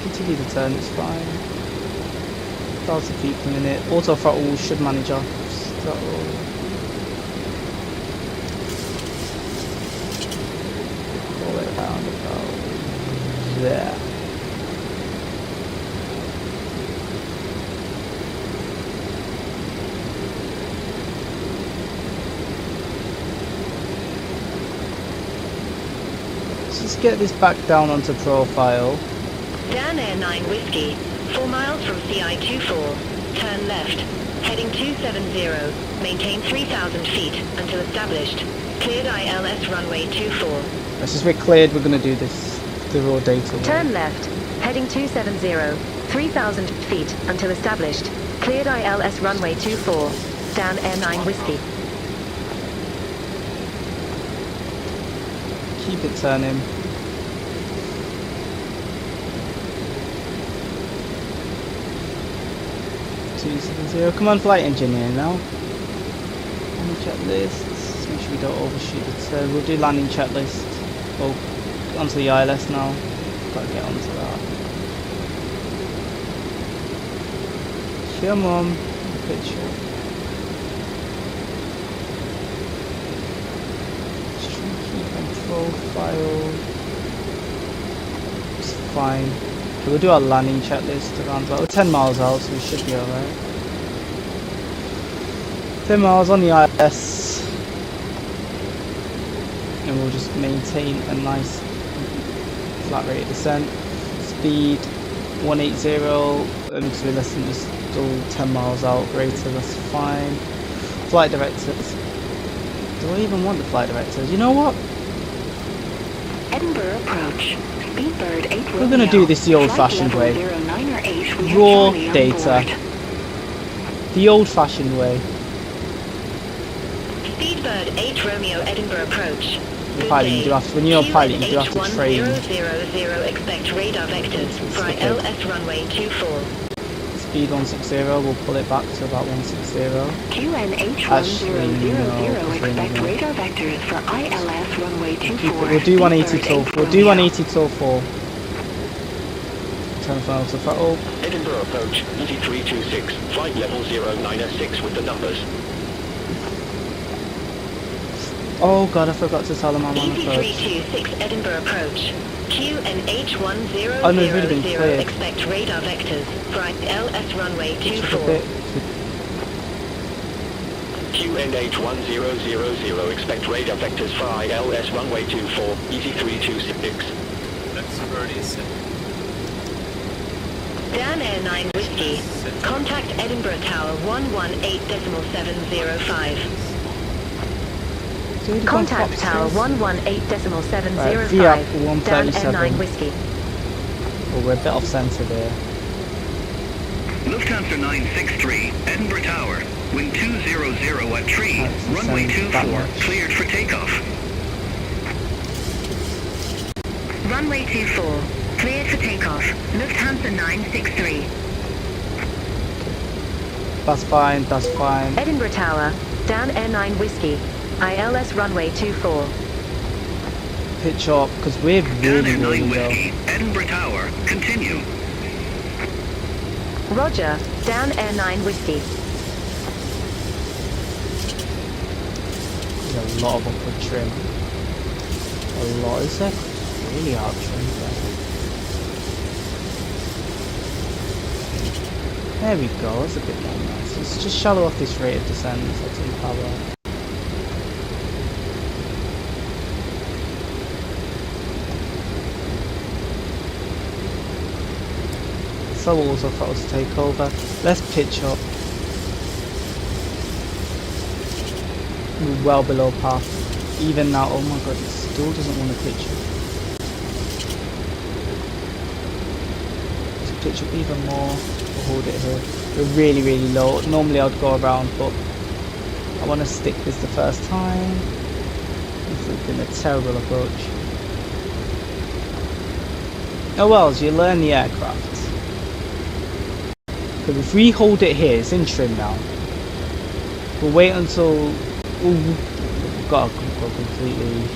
Continue the turn, it's fine. 1,000 feet per minute. Auto throttle should manage our throttle. All the way around about there. Let's just get this back down onto profile. Dan Air 9 Whiskey. 4 miles from CI 24. Turn left. Heading 270. Maintain 3,000 feet until established. Cleared ILS runway 24. Let's just we're cleared, we're gonna do this The raw data way. Turn left, heading 270, 3,000 feet until established. Cleared ILS runway 24, down Air 9 Whiskey. Keep it turning. Come on, flight engineer now. Landing checklist. Make sure we don't overshoot the turn. We'll do landing checklist. Oh, onto the ILS now. Gotta get onto that. Come on, picture. Streaky and profile. It's fine. Okay, we'll do our landing checklist around about 10 miles out, so we should be alright. 10 miles on the ILS. And we'll just maintain a nice flat rate of descent. Speed 180, because we're less than just still 10 miles out greater, that's fine. Flight directors. Do I even want the flight directors? You know what? Edinburgh approach. Speedbird 8 We're going to do this the old-fashioned way. Raw data. The old-fashioned way. Speedbird 8 Romeo Edinburgh approach. Pilot, you do have to, when you're a pilot, you do have to train. Expect radar vectors for ILS runway 24. Speed 160, we'll pull it back to about 160. QNH1000 expect radar vectors for ILS runway 24. We'll do 180 till, we'll do 180 till 4. Turn final to throttle. Edinburgh approach, ET326, flight level 096 with the numbers. Oh god, I forgot to tell them I'm on approach. ET326 Edinburgh approach. QNH1000 Oh no, it's really been cleared. expect radar vectors for ILS runway 24. QNH1000 expect radar vectors for ILS runway 24, ET326. That's 37. Dan Air 9 Whiskey. Contact Edinburgh Tower 118.705. Contact Tower 118.705. Dan Air 9 Whiskey. Oh, we're a bit off centre there. Lufthansa 963, Edinburgh Tower. Wind 200 at tree, runway 24, cleared for takeoff. Runway 24, cleared for takeoff. Lufthansa 963. That's fine, that's fine. Edinburgh Tower, Dan Air 9 Whiskey. ILS runway 24. Pitch up, because we're Dan really, Air 9 really low. Whiskey, Edinburgh Tower, continue. Roger, Dan Air 9 Whiskey. There's a lot of upward trim. A lot, is there? Really hard trim there. There we go, that's a bit more nice. Let's just shallow off this rate of descent, set in power. So also throttle to take over. Let's pitch up. We're well below par. Even now, oh my god, it still doesn't want to pitch up. Let's pitch up even more. We'll hold it here. We're really, really low. Normally I'd go around, but I want to stick this the first time. This has been a terrible approach. Oh well, as you learn the aircraft. But if we hold it here, it's in trim now. We'll wait until we've got to go completely.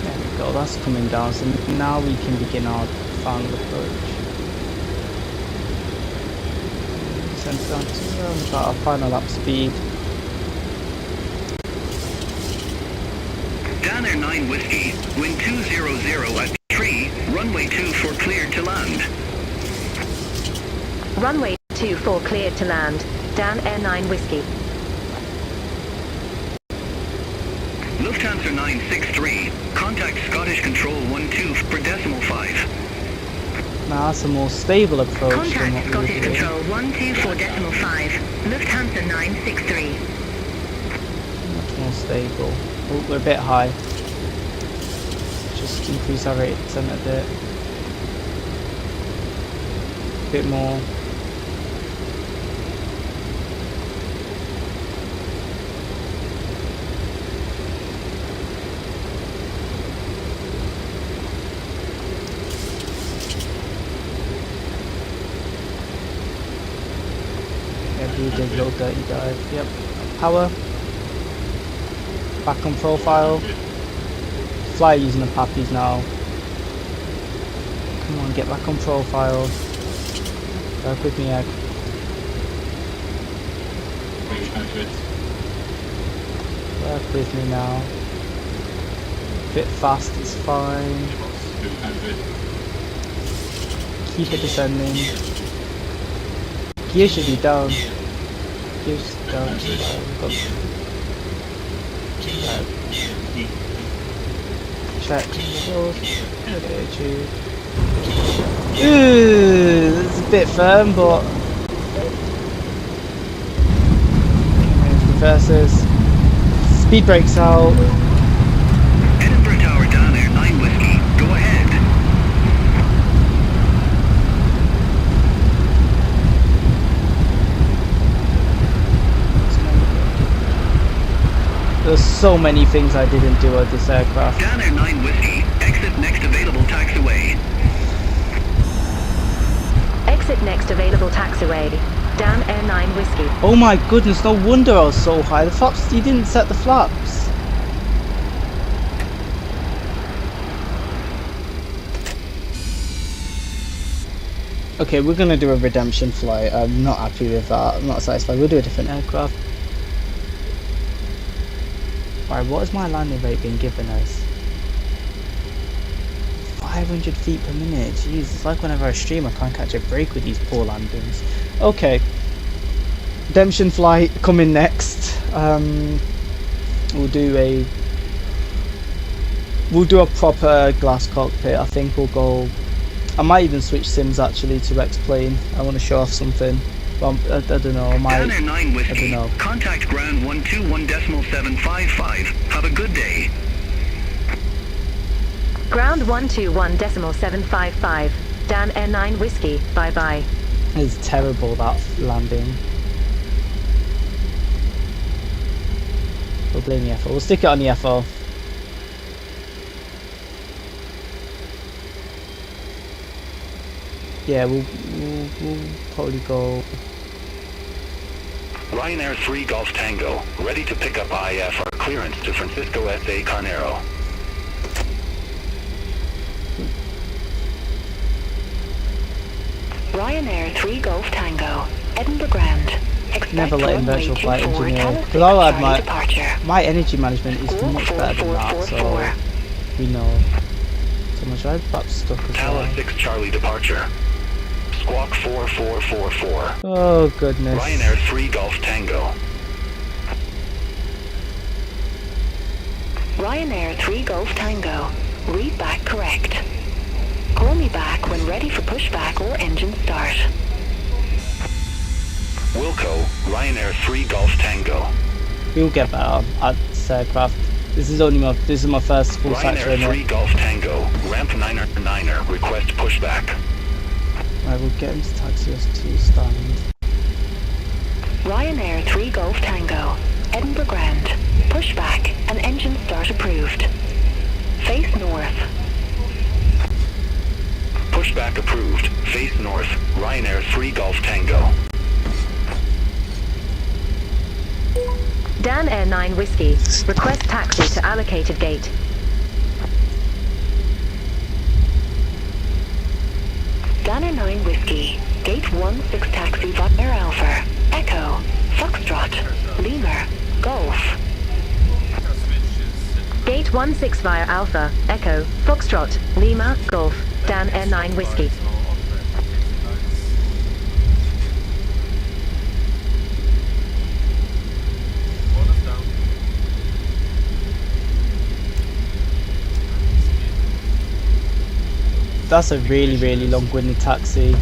There we go, that's coming down. So now we can begin our final approach. Send down to around about our final lap speed. Dan Air 9 Whiskey, wind 200 at tree, runway 24 cleared to land. Runway 24 cleared to land. Dan Air 9 Whiskey. Lufthansa 963, contact Scottish Control 12 for decimal 5. Now that's a more stable approach than Contact what we were Scottish doing. Control 124.5, Lufthansa 963. Much more stable. Oh, we're a bit high. Just increase our rate of descent a bit. Bit more. We did a little dirty dive. Yep. Power. Back on profile. Fly using the pappies now. Come on, get back on profile. Work with me, egg. Work with me now. Bit fast is fine. Keep it descending. Gear should be down. Gears down. Check. Ooh, it's a bit firm, but reverses. Speed brakes out. Edinburgh Tower down there, 9 Whiskey. Go ahead. There's so many things I didn't do at this aircraft. Down there, 9 Whiskey. Exit next available taxiway. Exit next available taxiway. Dan Air 9 Whiskey. Oh my goodness, no wonder I was so high. The flaps, you didn't set the flaps. Okay, we're gonna do a redemption flight. I'm not happy with that. I'm not satisfied. We'll do a different aircraft. Right, what has my landing rate been given us? 500 feet per minute. Jeez, it's like whenever I stream I can't catch a break with these poor landings. Okay. Redemption flight coming next. We'll do a proper glass cockpit. I think we'll go. I might even switch sims actually to X-Plane. I want to show off something. Well, I don't know. I might. Down there, 9 Whiskey. I don't know. Contact ground 121.755. Have a good day. Ground 121.755. Dan Air 9 Whiskey. Bye bye. It's terrible, that landing. We'll blame the FO. We'll stick it on the FO. Yeah, we'll probably go. Ryanair 3 Golf Tango. Ready to pick up IFR clearance to Francisco S.A. Carnero. Ryanair 3 Golf Tango. Edinburgh Ground. Expect Never let in runway virtual flight 24, engineer. Toliss Because I'll add Charlie departure. my energy management is Squawk much better than that, so 4444. we know. So much I've got stuck as well. Tala 6 Charlie departure. Squawk 4444. Oh goodness. Ryanair 3 Golf Tango. Ryanair 3 Golf Tango. Read back correct. Call me back when ready for pushback or engine start. Wilco, Ryanair 3 Golf Tango. We'll get better at this aircraft. This is my first full satchel in Ryanair 3 it. Golf Tango. Ramp 9er. Request pushback. Right, we'll get him to taxi us to stand. Ryanair 3 Golf Tango. Edinburgh Ground. Pushback and engine start approved. Face north. Pushback approved. Face north. Ryanair 3 Golf Tango. Dan Air 9 Whiskey. Request taxi to allocated gate. Dan Air 9 Whiskey. Gate 16 taxi via Alpha. Echo. Foxtrot. Lemur. Golf. Gate 16 via Alpha. Echo. Foxtrot. Lima. Golf. Dan Air 9 Whiskey. that's a really long-winded taxi.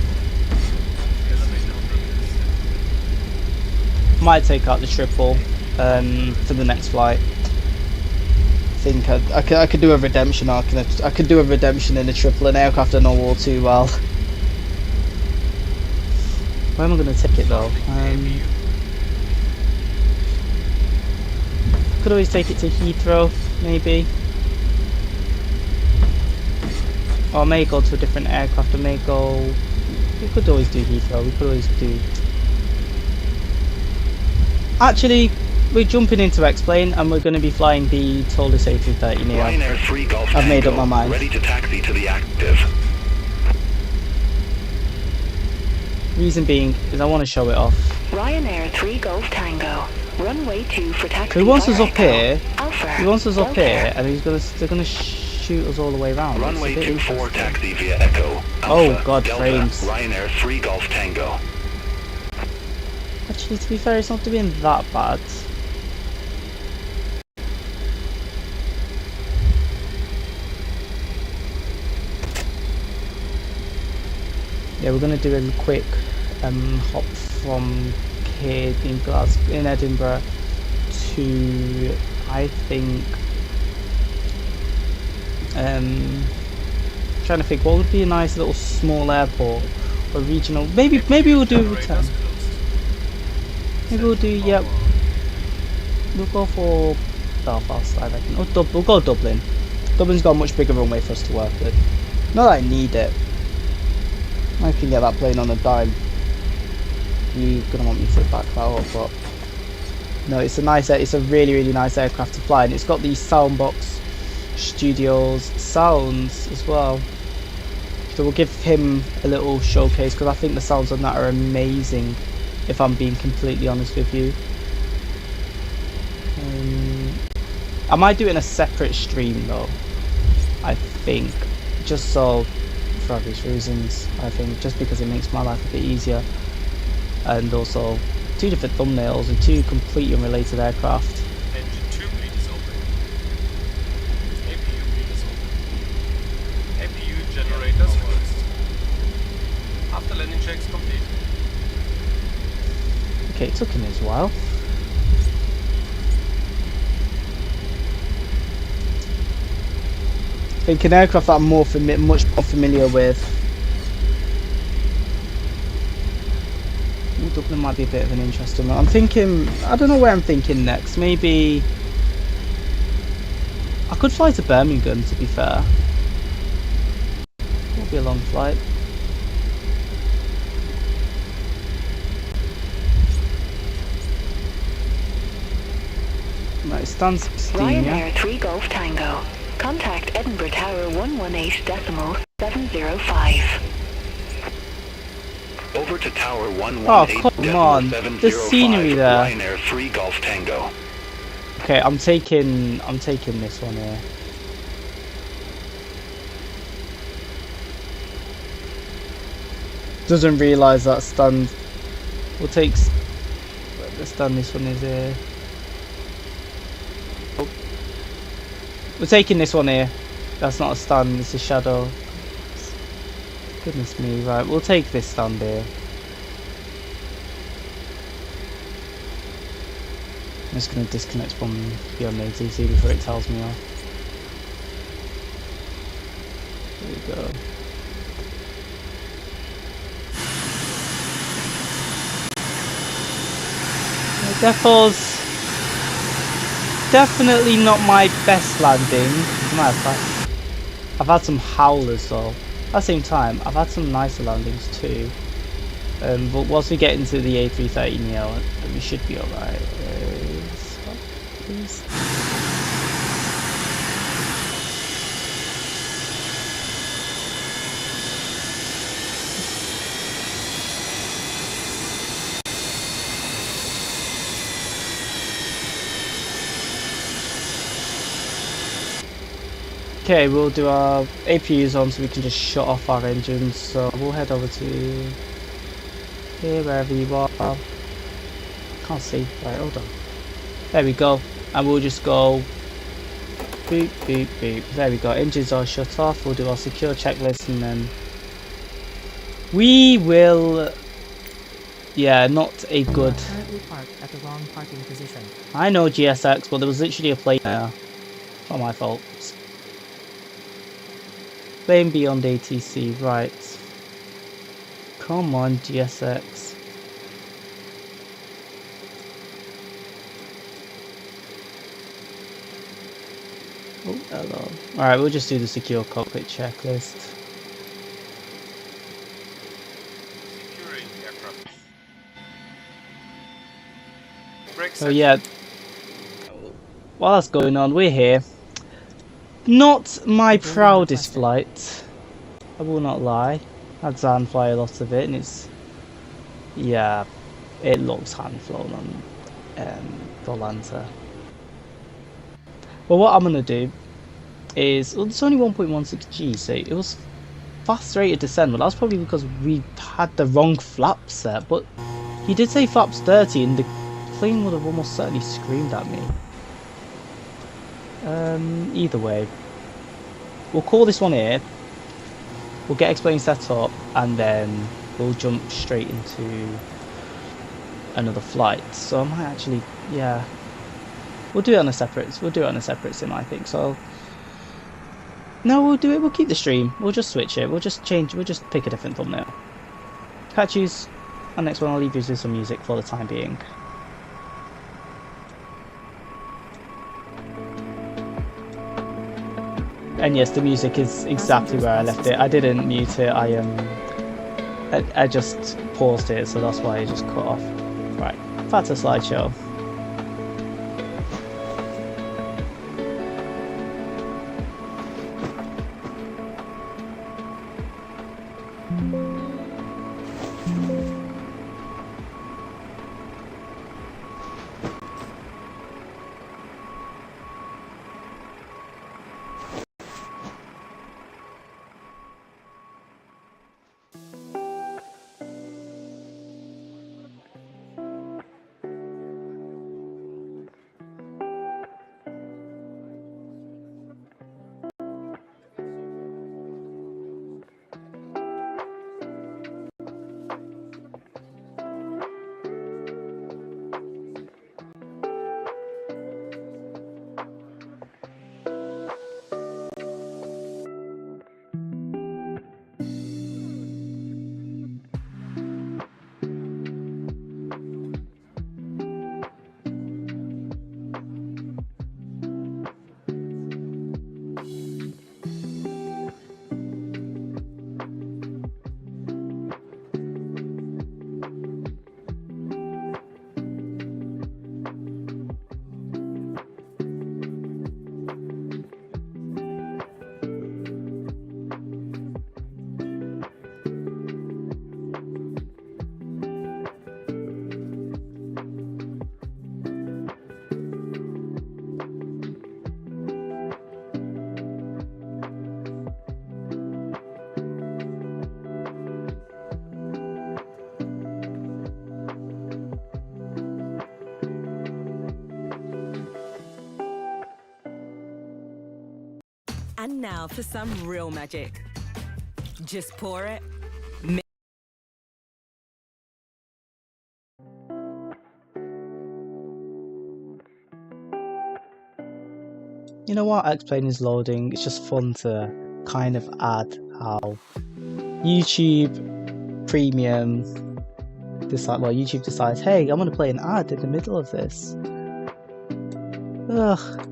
Might take out the triple for the next flight. I think I could do a redemption arc. I could do a redemption in a triple. An aircraft I know all too well. Where am I going to take it though? Could always take it to Heathrow, maybe. Or I may go to a different aircraft. I may go. We could always do Heathrow. We could always do. Actually, we're jumping into X-Plane and we're going to be flying the Toliss a330neo. Ryanair 3 Golf I've made up Tango, my mind. ready to taxi to the active. Reason being is I want to show it off. Ryanair 3 Golf Tango. Runway 2 for taxi. He wants us via up here. Alpha, He wants us up Delta. here, and they're gonna shoot us all the way around. Runway It's a bit 24 interesting. taxi via Echo. Oh, Alpha, God, Delta, frames. Ryanair 3 Golf Tango. Actually, to be fair, it's not doing that bad. Yeah, we're gonna do a quick hop from here in Edinburgh to, I think, trying to think what would be a nice little small airport or regional. Maybe we'll do a return. Maybe we'll do, yep. We'll go for Belfast, I reckon. Or we'll go Dublin. Dublin's got a much bigger runway for us to work with. Not that I need it. I can get that plane on a dime. You're gonna want me to back that up, but no, it's a really nice aircraft to fly, and it's got these Soundbox Studios sounds as well. So we'll give him a little showcase because I think the sounds on that are amazing. If I'm being completely honest with you, I might do it in a separate stream though. I think just so. For obvious reasons, I think, just because it makes my life a bit easier, and also 2 different thumbnails and 2 completely unrelated aircraft. Engine 2 bleed is open. APU bleed is open. APU generators closed. After landing checks complete. Okay, it took him his while. I think an aircraft that I'm much more familiar with. Ooh, Dublin might be a bit of an interesting one. I'm thinking, I don't know where I'm thinking next. Maybe I could fly to Birmingham, to be fair. It'll be a long flight. Right, stand 16, yeah? Ryanair 3 Golf Tango. Contact Edinburgh Tower 118.705. Over to Tower Oh, come on. The scenery 118.705, there. Ryanair 3 Golf Tango. Okay, I'm taking this one here. Doesn't realise that stand. We'll take the stand. This one is here. Oh. We're taking this one here. That's not a stand. It's a shadow. Goodness me. Right, we'll take this stand here. I'm just going to disconnect from beyond ATC before it tells me off. There we go. Defo's definitely not my best landing. I've had some howlers though. At the same time, I've had some nicer landings too. But once we get into the a330neo, we should be alright. Stop, please. Okay, we'll do our APUs on so we can just shut off our engines. So we'll head over to here, wherever you are. Can't see. Right, hold on. There we go. And we'll just go Boop, boop, boop. There we go. Engines are shut off. We'll do our secure checklist and then we will. Yeah, not a good. Currently parked at the wrong parking position. I know GSX, but there was literally a plane there. Not my fault. Plane beyond ATC, right. Come on, GSX. Oh, hello. Alright, we'll just do the secure cockpit checklist. Securing aircraft. Brake So set. yeah, while that's going on, we're here. Not my proudest flight, I will not lie. Had Zan fly a lot of it, and it's, yeah, it looks hand flown on Volanta. Well, what I'm gonna do is, well, it's only 1.16G, so it was fast rate of descent, but that's probably because we had the wrong flap set. But he did say flaps 30, and the plane would have almost certainly screamed at me. Either way, we'll call this one here. We'll get Explain set up, and then we'll jump straight into another flight. So I might actually, yeah, we'll do it on a separate. We'll do it on a separate sim, I think. So no, we'll do it. We'll keep the stream. We'll just switch it. We'll just change. We'll just pick a different thumbnail. Catch yous on next one. I'll leave you with some music for the time being. And yes, the music is exactly where I left it. I didn't mute it. I just paused it, so that's why it just cut off. Right, back to slideshow. And now for some real magic. Just pour it. You know what? X-Plane is loading. It's just fun to kind of add how YouTube Premium YouTube decides, hey, I'm gonna play an ad in the middle of this. Ugh.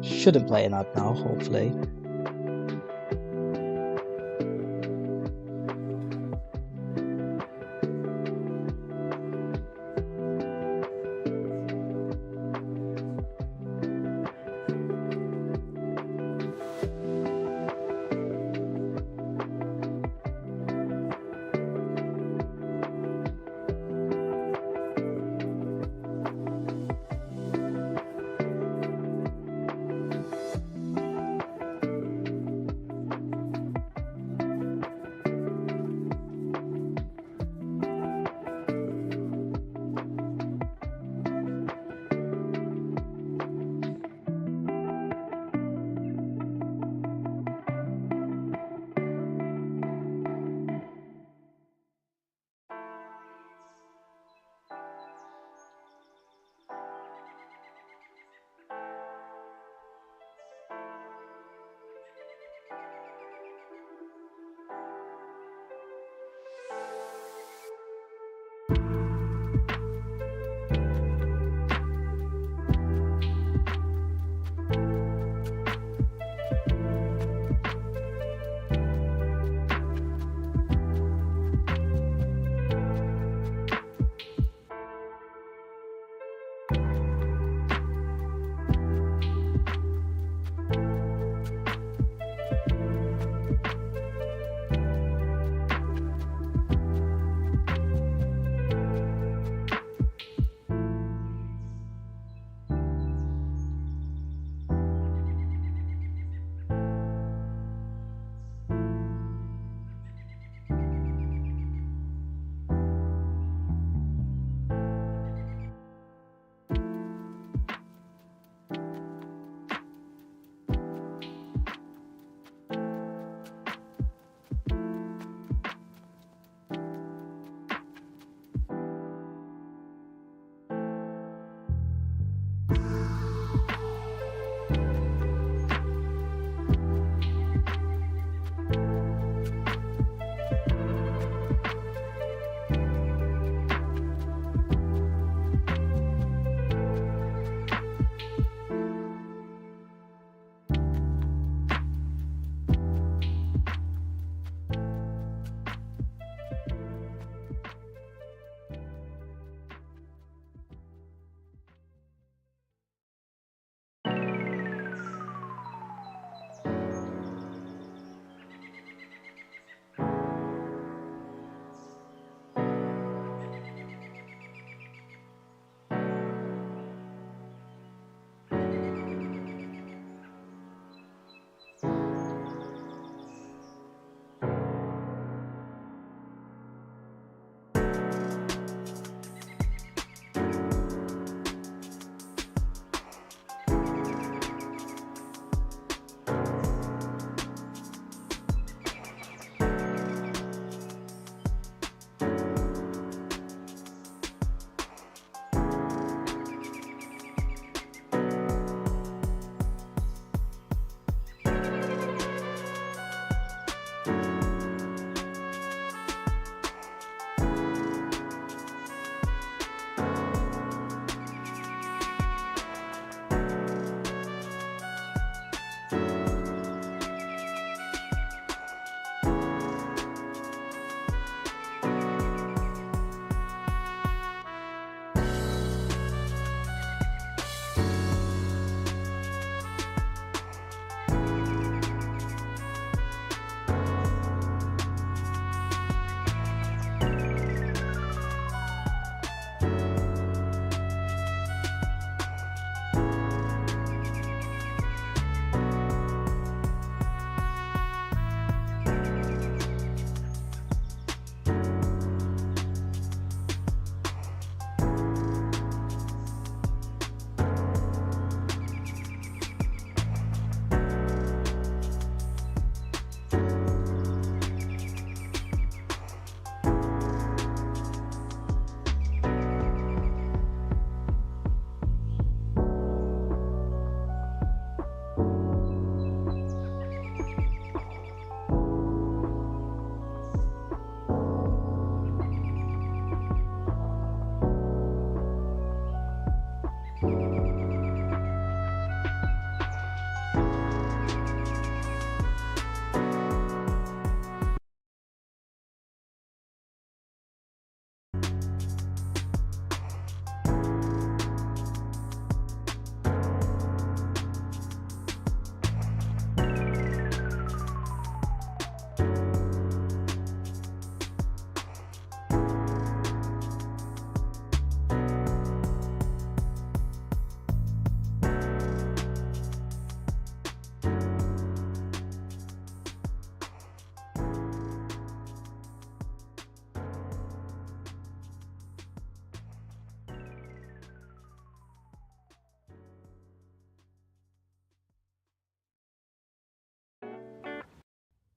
Shouldn't play an ad now, hopefully.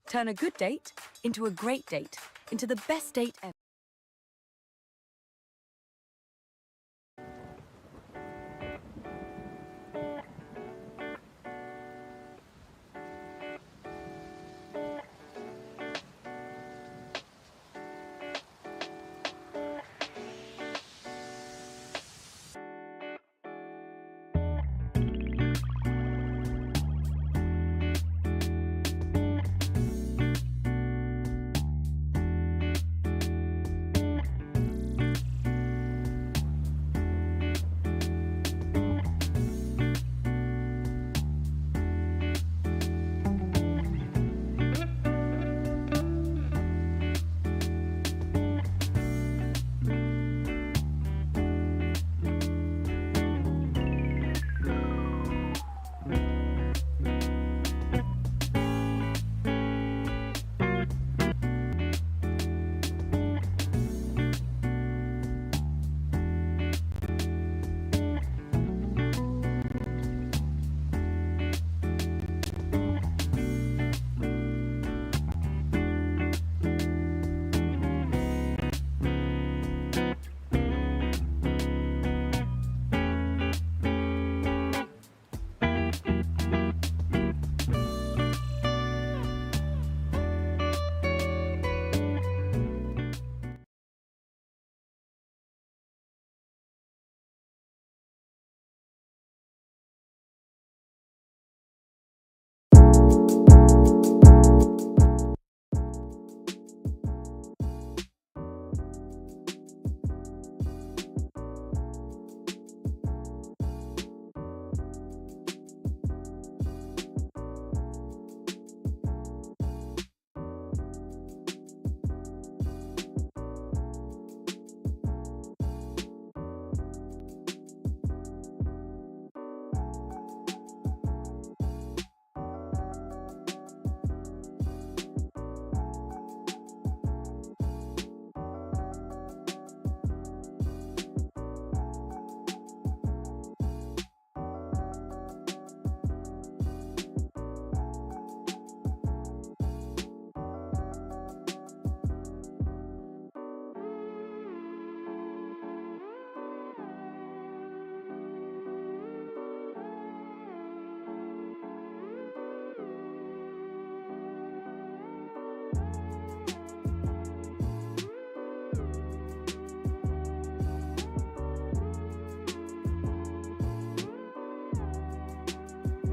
Turn a good date into a great date, into the best date ever.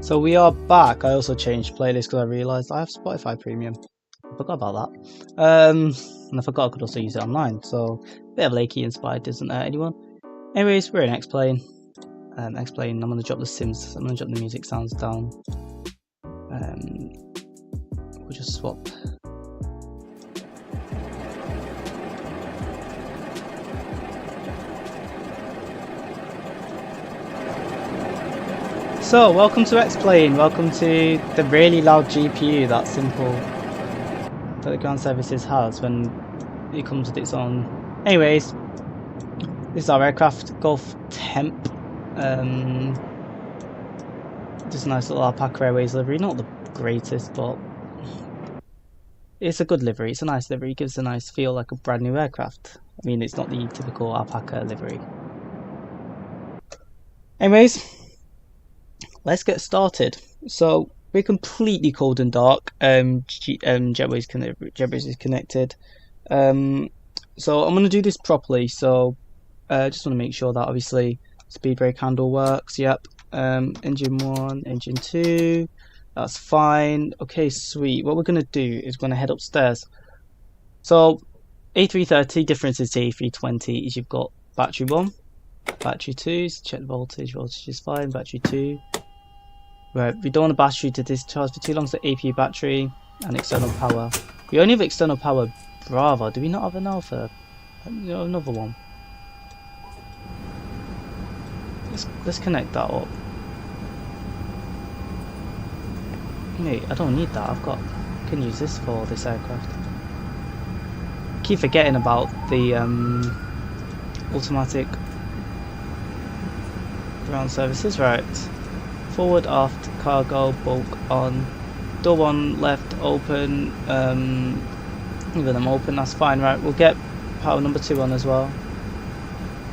So we are back. I also changed playlist because I realised I have Spotify Premium. I forgot about that. And I forgot I could also use it online. So a bit of Lakey inspired doesn't hurt anyone. Anyways, we're in X-Plane. X-Plane, I'm going to drop the Sims. I'm going to drop the music sounds down. We'll just swap. So, welcome to X-Plane, welcome to the really loud GPU that Simple that the ground services has when it comes with its own. Anyways, this is our aircraft, Gulf Temp. Just a nice little Alpaca Airways livery, not the greatest, but it's a good livery, it's a nice livery, it gives a nice feel like a brand new aircraft. I mean, it's not the typical Alpaca livery. Anyways, let's get started. So we're completely cold and dark. Jetways is connected. So I'm going to do this properly. So just want to make sure that obviously speed brake handle works. Yep. Engine 1, engine 2. That's fine. Okay, sweet. What we're going to do is we're going to head upstairs. So A330 differences to A320 is you've got battery 1, battery 2. So check the voltage. Voltage is fine. Battery 2. Right, we don't want a battery to discharge for too long, so APU battery and external power. We only have external power Bravo. Do we not have an Alpha? Another one. Let's connect that up. Wait, I don't need that. I can use this for this aircraft. I keep forgetting about the automatic ground services. Right. Forward, aft, cargo, bulk on. door 1 left open, leave them open, that's fine. Right, we'll get power number 2 on as well.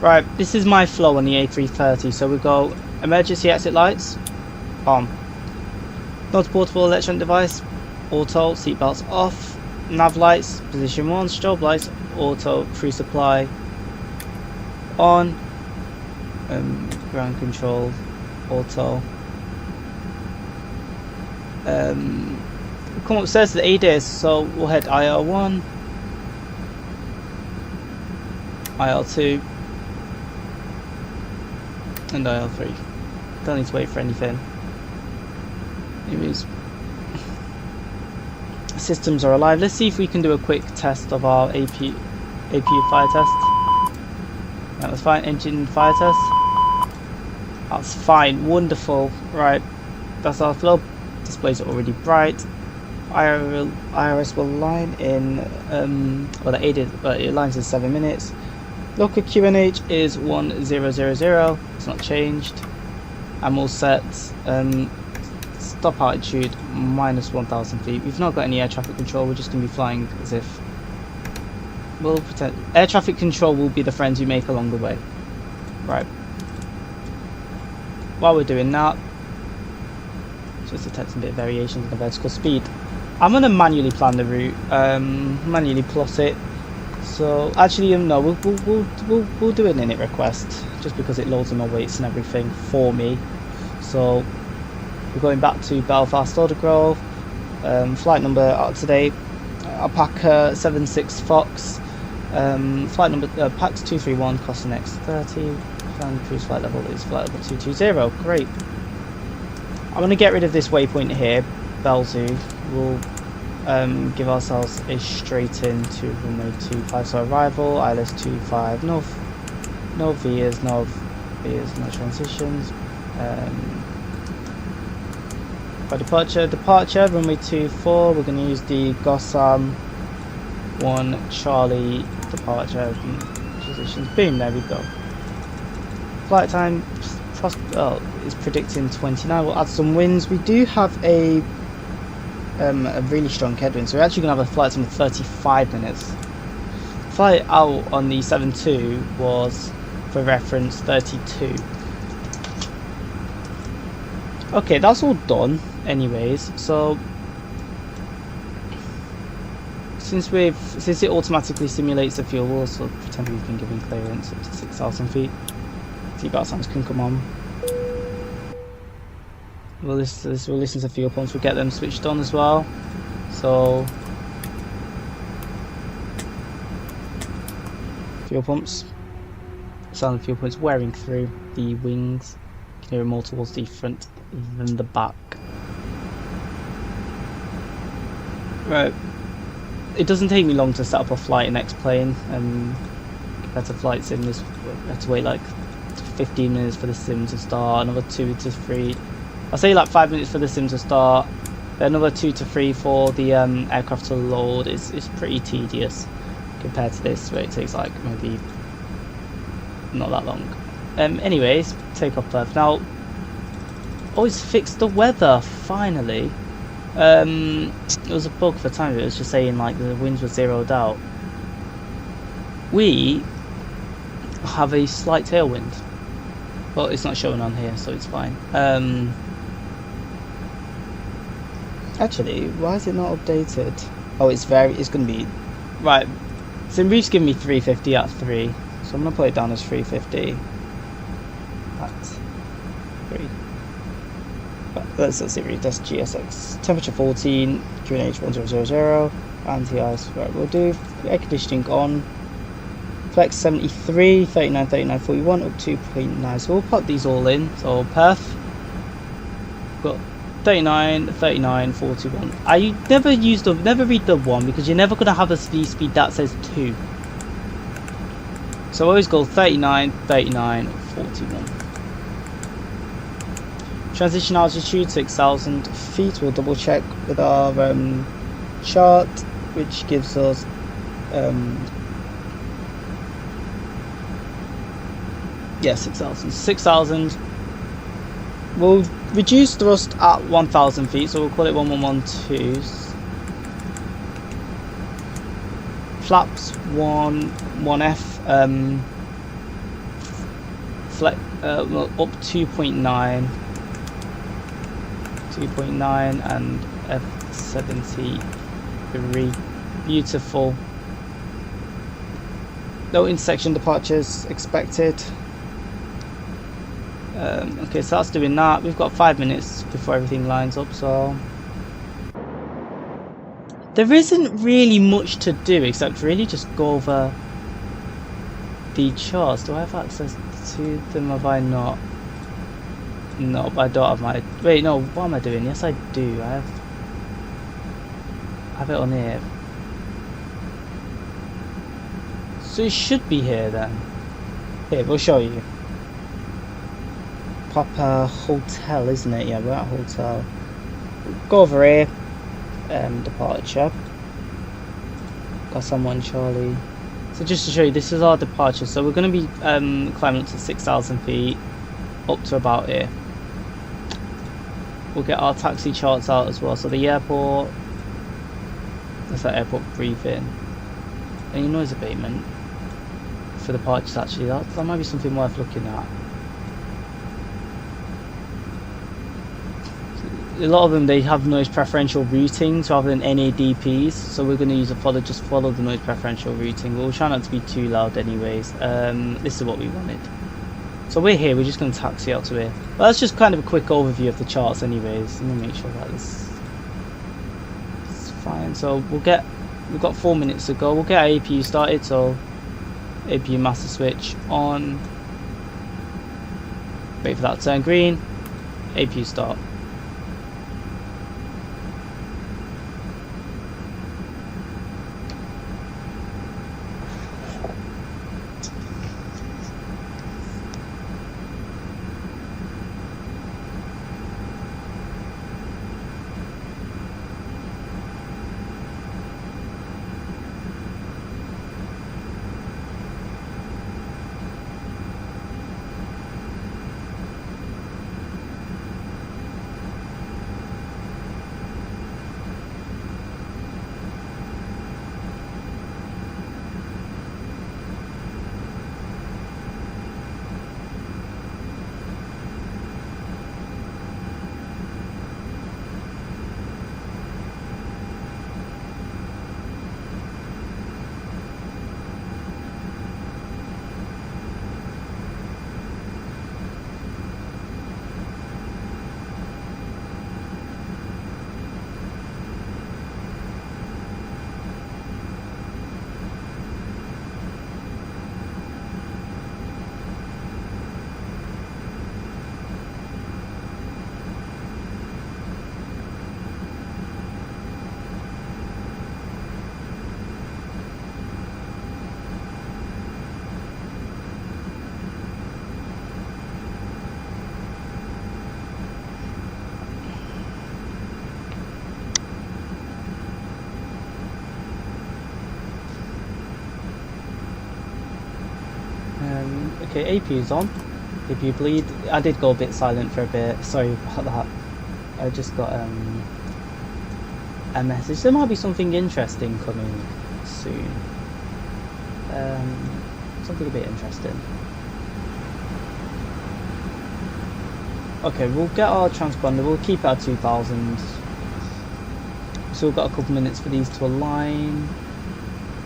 Right, this is my flow on the A330, so we go emergency exit lights, on. Not portable electronic device, auto, seatbelts off, nav lights, position 1, strobe lights, auto, crew supply, on, ground control, auto. We'll come upstairs to the ADIS, so we'll head IR1, IR2, and IR3. Don't need to wait for anything. Anyways, systems are alive. Let's see if we can do a quick test of our APU fire test. That was fine. Engine fire test. That's fine. Wonderful. Right, that's our flow. Displays are already bright. IRS will line in, well, the ADIS, but it lines in 7 minutes. Local QNH is 1000. It's not changed. And we'll set stop altitude minus 1,000 feet. We've not got any air traffic control. We're just going to be flying as if we'll pretend air traffic control will be the friends you make along the way. Right. While we're doing that, just detecting a bit of variations in the vertical speed. I'm going to manually plan the route, manually plot it. So actually, no, we'll do an init request just because it loads in my weights and everything for me. So we're going back to Belfast Aldergrove, flight number out today, Alpaca 76 Fox, flight number PAX 231, costing X30, and cruise flight level is flight level 220. Great. I'm going to get rid of this waypoint here, Belzoo. We'll give ourselves a straight in to runway 25, so arrival, ILS 25, no VIAs, no transitions. For departure, runway 24, we're going to use the Gossam 1 Charlie departure positions. Boom, there we go. Flight time is predicting 29. We'll add some winds. We do have a really strong headwind, so we're actually going to have a flight time of 35 minutes. Flight out on the 72 was, for reference, 32. Okay, that's all done anyways. So since it automatically simulates the fuel, we'll also pretend we've been given clearance up to 6,000 feet. Seatbelt sounds can come on. We'll listen to fuel pumps. We'll get them switched on as well. So fuel pumps. Sound of fuel pumps wearing through the wings. You can hear it more towards the front than the back. Right. It doesn't take me long to set up a flight in X-Plane, compared to flight sim. I have to wait like 15 minutes for the sim to start, another 2 to 3. I'll say like 5 minutes for the sim to start, then another 2 to 3 for the aircraft to load. It's pretty tedious compared to this, where it takes like maybe not that long. Anyways, take off berth. Now, always fixed the weather, finally. It was a bug for time, it was just saying like the winds were zeroed out. We have a slight tailwind, but it's not showing on here, so it's fine. Actually, why is it not updated? Oh, it's going to be right. Simbrief's giving me 350 at 3, so I'm gonna put it down as 350 at 3. Let's see, that's GSX. Temperature 14, QNH 1000, anti-ice. Right, we'll do air conditioning on. Flex 73, 39, 39, 41, up 2.9. So we'll put these all in. So Perth, got 39, 39, 41. I never read the 1 because you're never gonna have a speed that says 2. So I always go 39, 39, 41. Transition altitude 6,000 feet. We'll double check with our chart, which gives us yeah, 6,000. 6,000. We'll reduced thrust at 1,000 feet, so we'll call it 1112. Flaps 1F, well, up 2.9, and F73. Beautiful. No intersection departures expected. Okay, so that's doing that. We've got 5 minutes before everything lines up, so there isn't really much to do except really just go over the charts. Do I have access to them? Have I not? No, I don't have my... Wait, no, what am I doing? Yes, I do. I have it on here. So it should be here then. Here, we'll show you. Proper hotel, isn't it? Yeah, we're at a hotel. Go over here. Departure. Got someone, Charlie. So just to show you, this is our departure. So we're going to be climbing up to 6,000 feet, up to about here. We'll get our taxi charts out as well. So the airport. That's that airport briefing. Any noise abatement for departures? Actually, that might be something worth looking at. A lot of them, they have noise preferential routings rather than NADPs, so we're going to use just follow the noise preferential routing. We'll try not to be too loud anyways. This is what we wanted. So we're here, we're just going to taxi out to here. Well, that's just kind of a quick overview of the charts anyways. Let me make sure that is fine. So we've got 4 minutes to go. We'll get our APU started, so APU master switch on. Wait for that to turn green. APU start. Okay, APU is on. APU bleed. I did go a bit silent for a bit. Sorry about that. I just got a message. There might be something interesting coming soon. Something a bit interesting. Okay, we'll get our transponder. We'll keep it at 2,000. So we've got a couple minutes for these to align.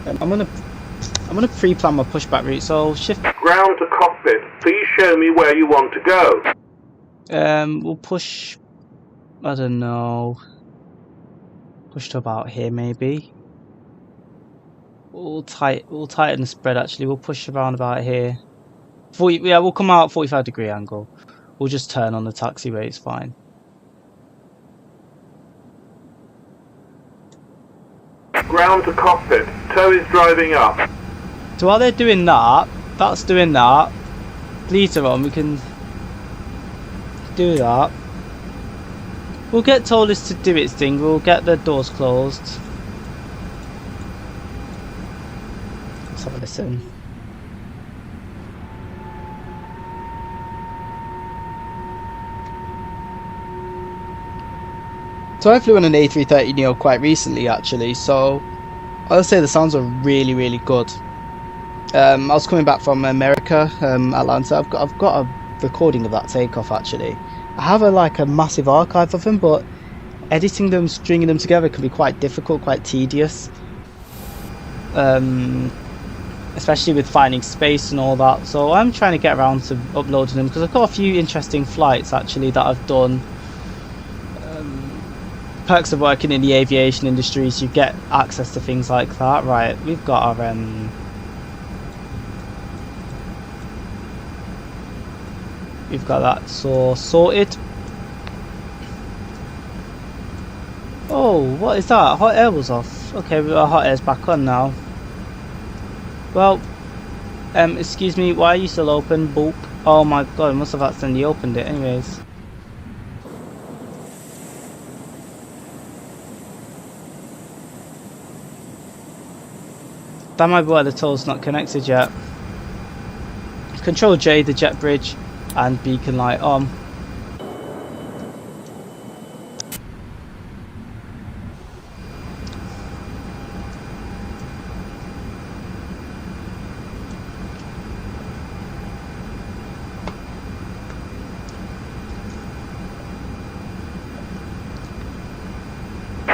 I'm gonna pre-plan my pushback route. So shift. Ground to cockpit. Please show me where you want to go. We'll push. I don't know. Push to about here, maybe. We'll tighten the spread. Actually, we'll push around about here. 40. Yeah, we'll come out 45-degree angle. We'll just turn on the taxiway. It's fine. Ground to cockpit. Tow is driving up. So while they're doing that, that's doing that. Later on, we can do that. We'll get Toliss to do its thing. We'll get the doors closed. Let's have a listen. So I flew on an A330neo quite recently, actually. So I'll say the sounds are really, really good. I was coming back from America, Atlanta. I've got a recording of that takeoff actually. I have a massive archive of them, but editing them, stringing them together can be quite difficult, quite tedious. Especially with finding space and all that. So I'm trying to get around to uploading them because I've got a few interesting flights actually that I've done. Perks of working in the aviation industry is you get access to things like that. Right, we've got our we've got that sorted. Oh, what is that? Hot air was off. Okay, our hot air's back on now. Well, excuse me, why are you still open? Boop. Oh my god, I must have accidentally opened it anyways. That might be why the toll's not connected yet. Control J, the jet bridge, and beacon light on.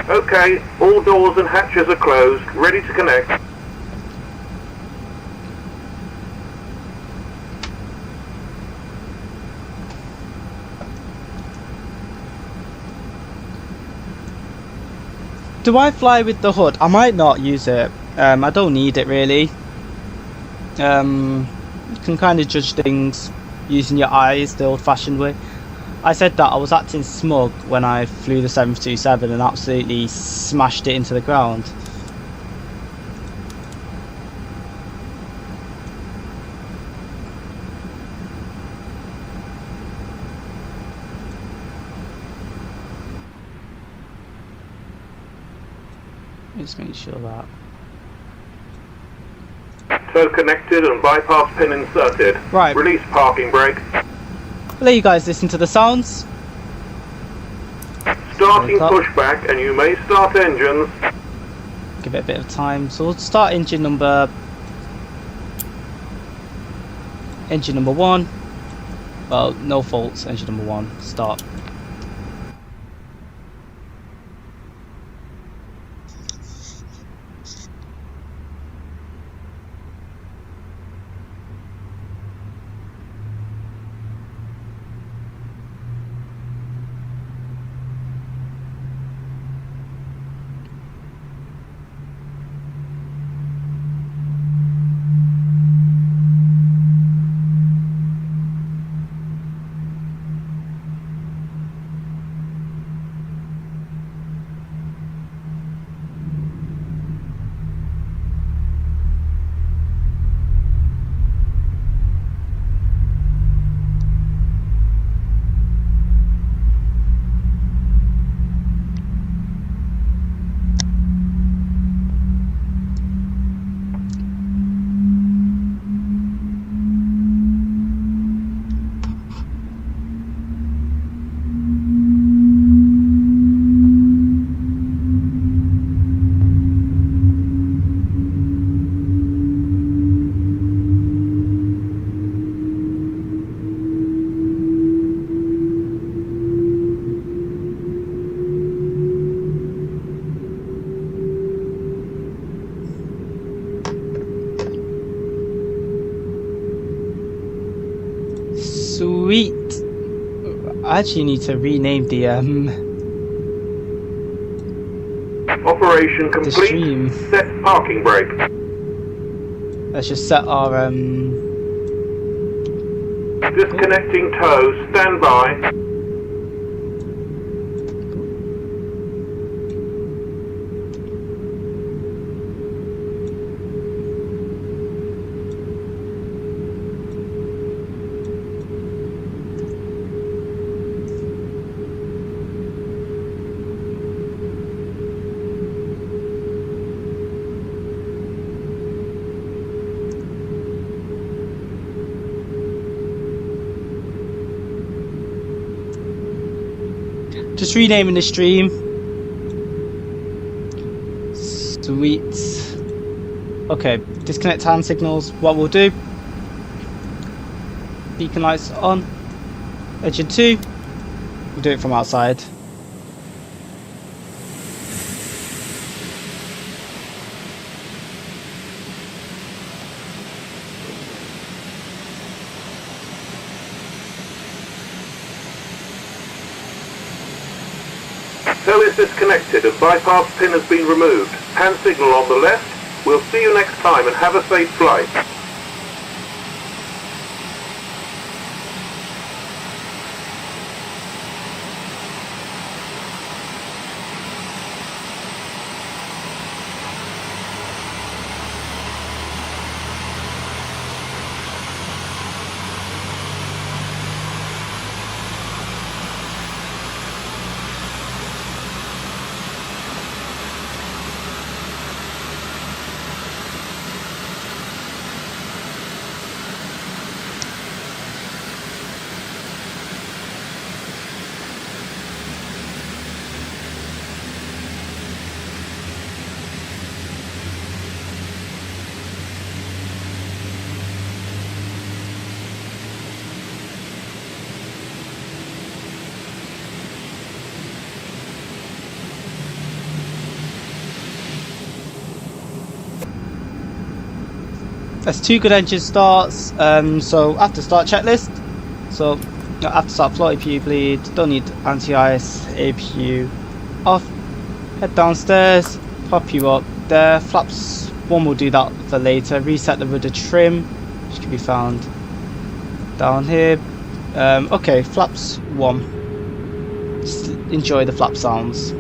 Okay, all doors and hatches are closed, ready to connect. Do I fly with the hood? I might not use it. I don't need it really. You can kind of judge things using your eyes the old-fashioned way. I said that I was acting smug when I flew the 727 and absolutely smashed it into the ground. Let's make sure that. Tow connected and bypass pin inserted. Right. Release parking brake. I'll let you guys listen to the sounds. Starting pushback and you may start engines. Give it a bit of time. So we'll start engine number 1. Well, no faults, engine number 1, start. Sweet. I actually need to rename the Operation complete. stream. Set parking brake. Let's just set our Disconnecting tow. Stand by. just renaming the stream. Sweet. Okay, disconnect hand signals. What we'll do, beacon lights on. Engine 2, we'll do it from outside. Toliss disconnected and bypass pin has been removed. Hand signal on the left. We'll see you next time and have a safe flight. That's 2 good engine starts. So after start checklist, so after start float APU bleed, don't need anti-ice, APU off, head downstairs, pop you up there. Flaps 1 will do that for later. Reset the rudder trim, which can be found down here. Okay, flaps 1. Just enjoy the flap sounds.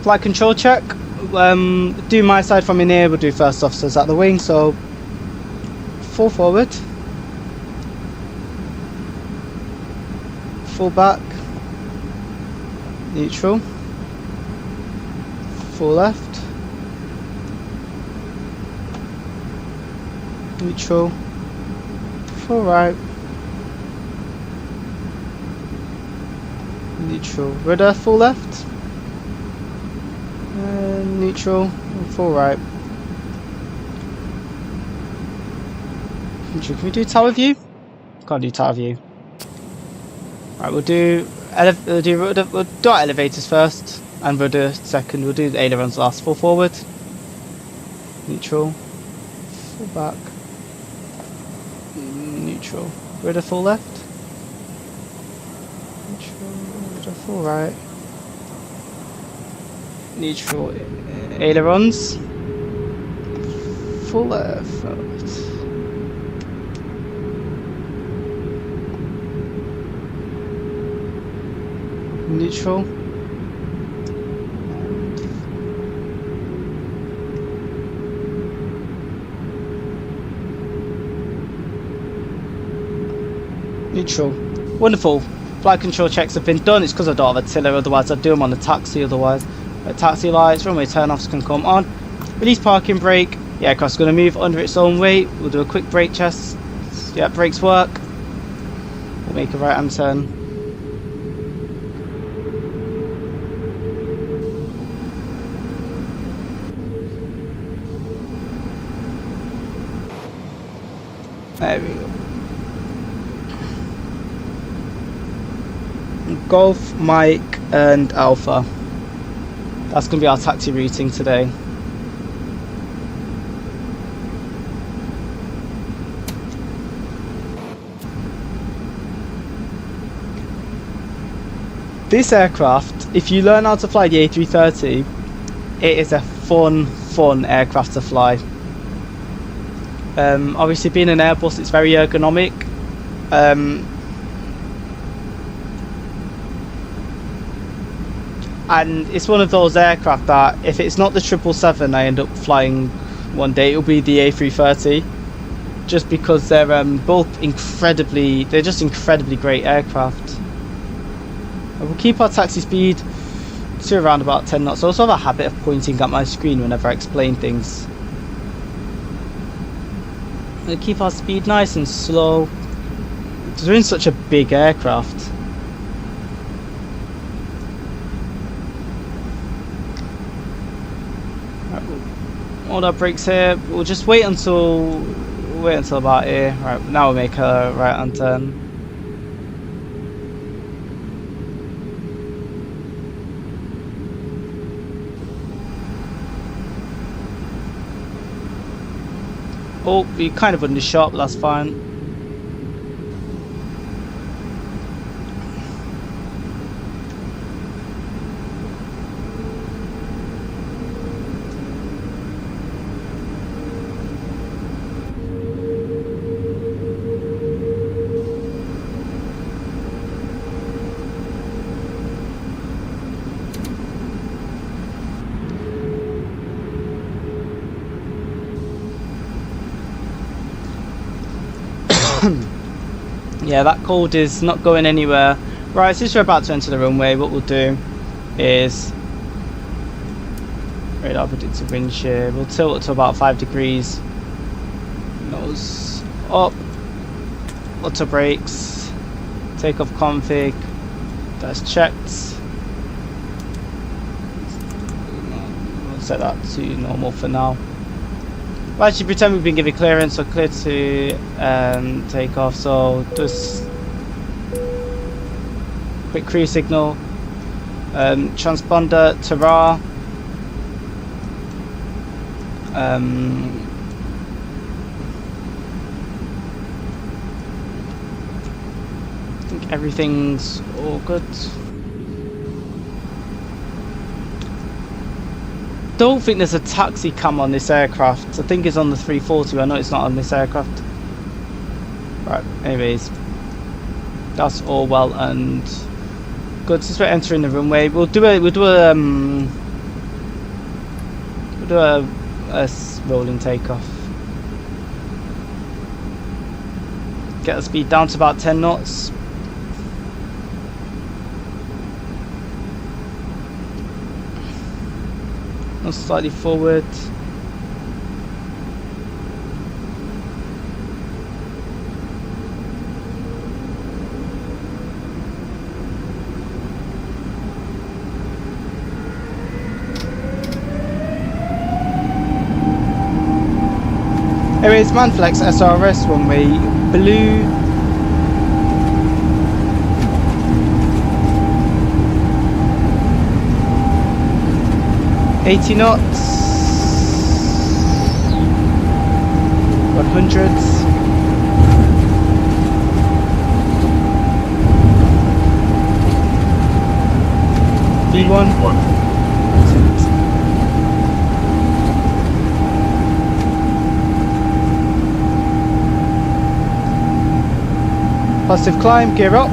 Flight control check. Do my side from in here. We'll do first officers at the wing. So full forward, full back, neutral, full left, neutral, full right, neutral, rudder, full left, neutral, full right. Can we do tower view? Can't do tower view. Right, we'll do our elevators first and rudder second. We'll do the ailerons last. Full forward, neutral, full back, neutral, rudder full left, neutral, rudder full right, neutral, ailerons, full left, neutral, neutral. Wonderful. Flight control checks have been done. It's because I don't have a tiller, otherwise I'd do them on the taxi. Otherwise, taxi lights, runway turn-offs can come on. Release parking brake. The aircraft's going to move under its own weight. We'll do a quick brake test. Yeah, brakes work. We'll make a right-hand turn. There we go. Golf, Mike and Alpha. That's going to be our taxi routing today. This aircraft, if you learn how to fly the A330, it is a fun aircraft to fly. Obviously being an Airbus, it's very ergonomic. And it's one of those aircraft that if it's not the 777 I end up flying one day, it'll be the A330, just because they're both they're just incredibly great aircraft. We'll keep our taxi speed to around about 10 knots. I also have a habit of pointing at my screen whenever I explain things. We keep our speed nice and slow. Because we're in such a big aircraft. Right, we'll hold our brakes here. We'll just wait until about here. Right, now we'll make a right-hand turn. Oh, we kind of undershot, but that's fine. Yeah, that code is not going anywhere. Right, since we're about to enter the runway, what we'll do is radar predicted wind shear. We'll tilt it to about 5 degrees. Nose up. Auto brakes. Takeoff config. That's checked. We'll set that to normal for now. Well, actually, pretend we've been given clearance, so clear to take off. So just quick cruise signal, transponder to RA. I think everything's all good. Don't think there's a taxi cam on this aircraft. I think it's on the 340. I know it's not on this aircraft. Right, anyways, that's all well and good. Since we're entering the runway, we'll do a rolling takeoff. Get the speed down to about 10 knots. Slightly forward. Anyways, Manflex SRS runway blue. $80 knots, 100s, V1, positive climb, gear up.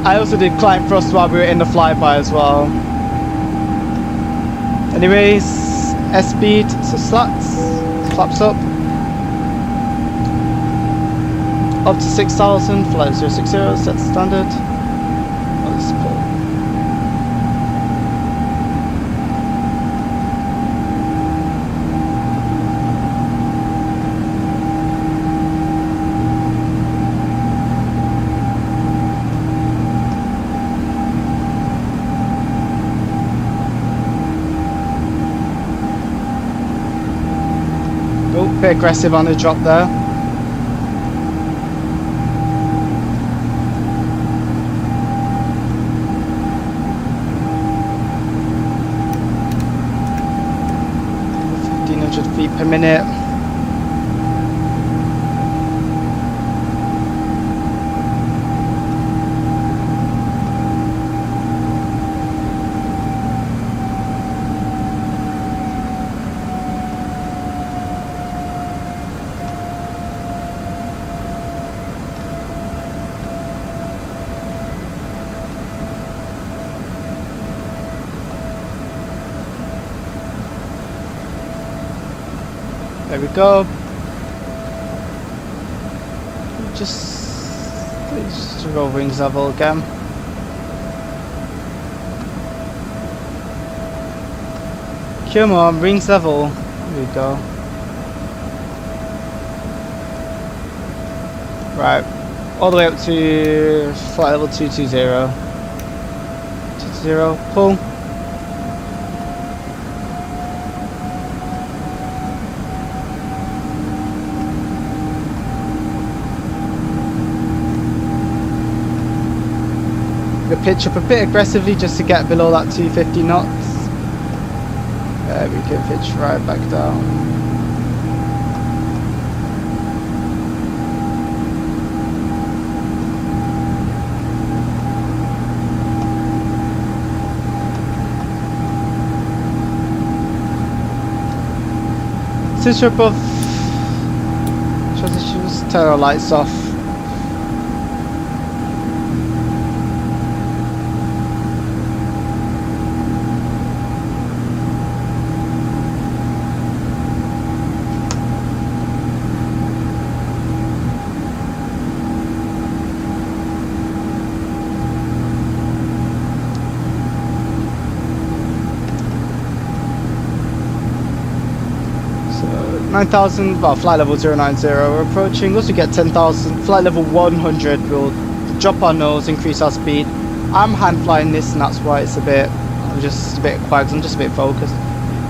I also did climb thrust while we were in the flyby as well. Anyways, S speed, so slats, flaps up to 6,000, flight 060, set standard. Oh, this is cool. Oh, bit aggressive on the drop there. Feet per minute. There we go. Just go wings level again. Come on, rings level. There we go. Right, all the way up to flight level 220. 220, pull. The pitch up a bit aggressively just to get below that 250 knots. There we can pitch right back down. Since we're above transitions, turn our lights off. So 9,000, well, flight level 090, we're approaching. Once we get 10,000, flight level 100, we'll drop our nose, increase our speed. I'm hand flying this, and that's why it's a bit, I'm just a bit quiet, 'cause I'm just a bit focused.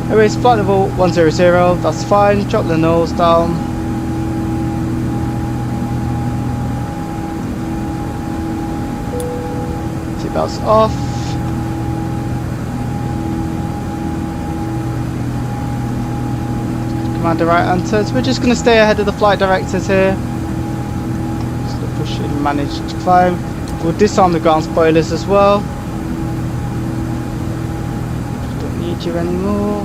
Anyways, flight level 100, that's fine. Drop the nose down. Seatbelts off. Commander right answer. So we're just going to stay ahead of the flight directors here. Just gonna push in, manage to climb. We'll disarm the ground spoilers as well. Don't need you anymore.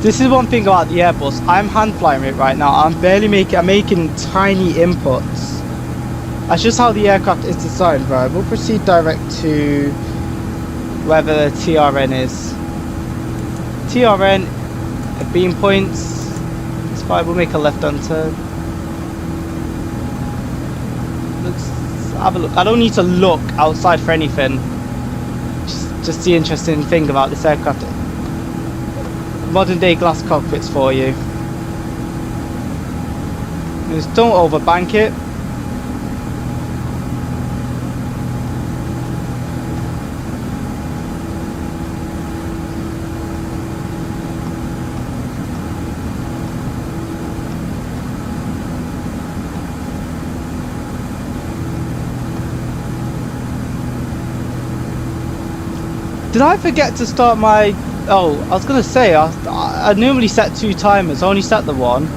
This is one thing about the Airbus. I'm hand flying it right now. I'm making tiny inputs. That's just how the aircraft is designed, right? We'll proceed direct to wherever the TRN is. TRN at beam points. It's fine. We'll make a left-hand turn. Let's have a look. I don't need to look outside for anything. Just the interesting thing about this aircraft. Modern day glass cockpits for you. Just don't overbank it. Did I forget to start my... Oh, I was going to say, I normally set 2 timers. I only set the 1.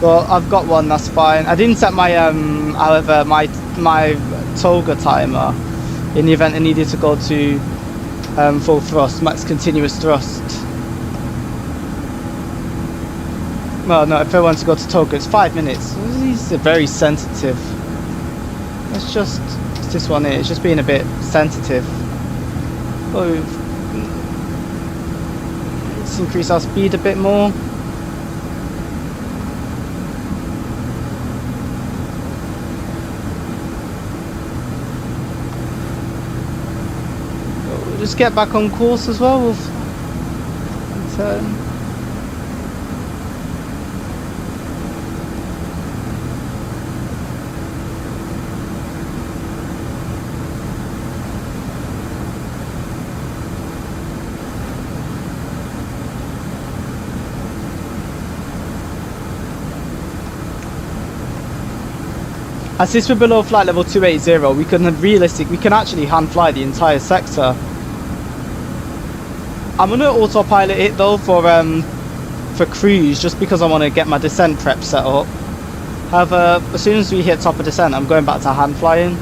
But I've got 1, that's fine. I didn't set my, however, my Toga timer in the event I needed to go to full thrust, max continuous thrust. Well, no, if I want to go to Toga, it's 5 minutes. These are very sensitive. It's this one here, it's just being a bit sensitive. Oh, let's increase our speed a bit more. We'll just get back on course as well. We'll turn. As this we're below flight level 280, we can actually hand fly the entire sector. I'm gonna autopilot it though for cruise, just because I want to get my descent prep set up. However, as soon as we hit top of descent, I'm going back to hand flying.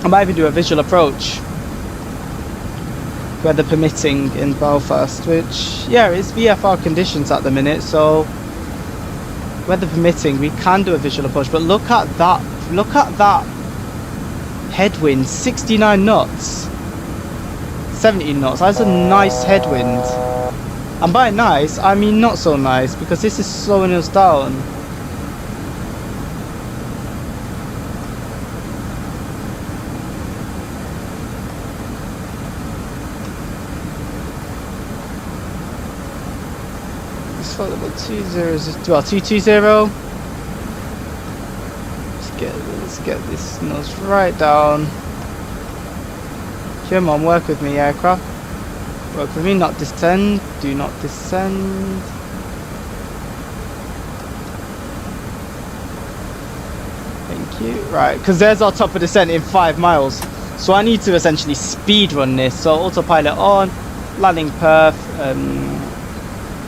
I might even do a visual approach, weather permitting, in Belfast, which, yeah, it's VFR conditions at the minute, so weather permitting, we can do a visual approach. But look at that headwind, 69 knots, 17 knots. That's a nice headwind, and by nice I mean not so nice, because this is slowing us down. Level 220, well, 220. Let's get this nose right down. Come on, work with me, aircraft. Work with me, not descend. Do not descend. Thank you. Right, because there's our top of descent in 5 miles. So I need to essentially speed run this. So autopilot on, landing perf.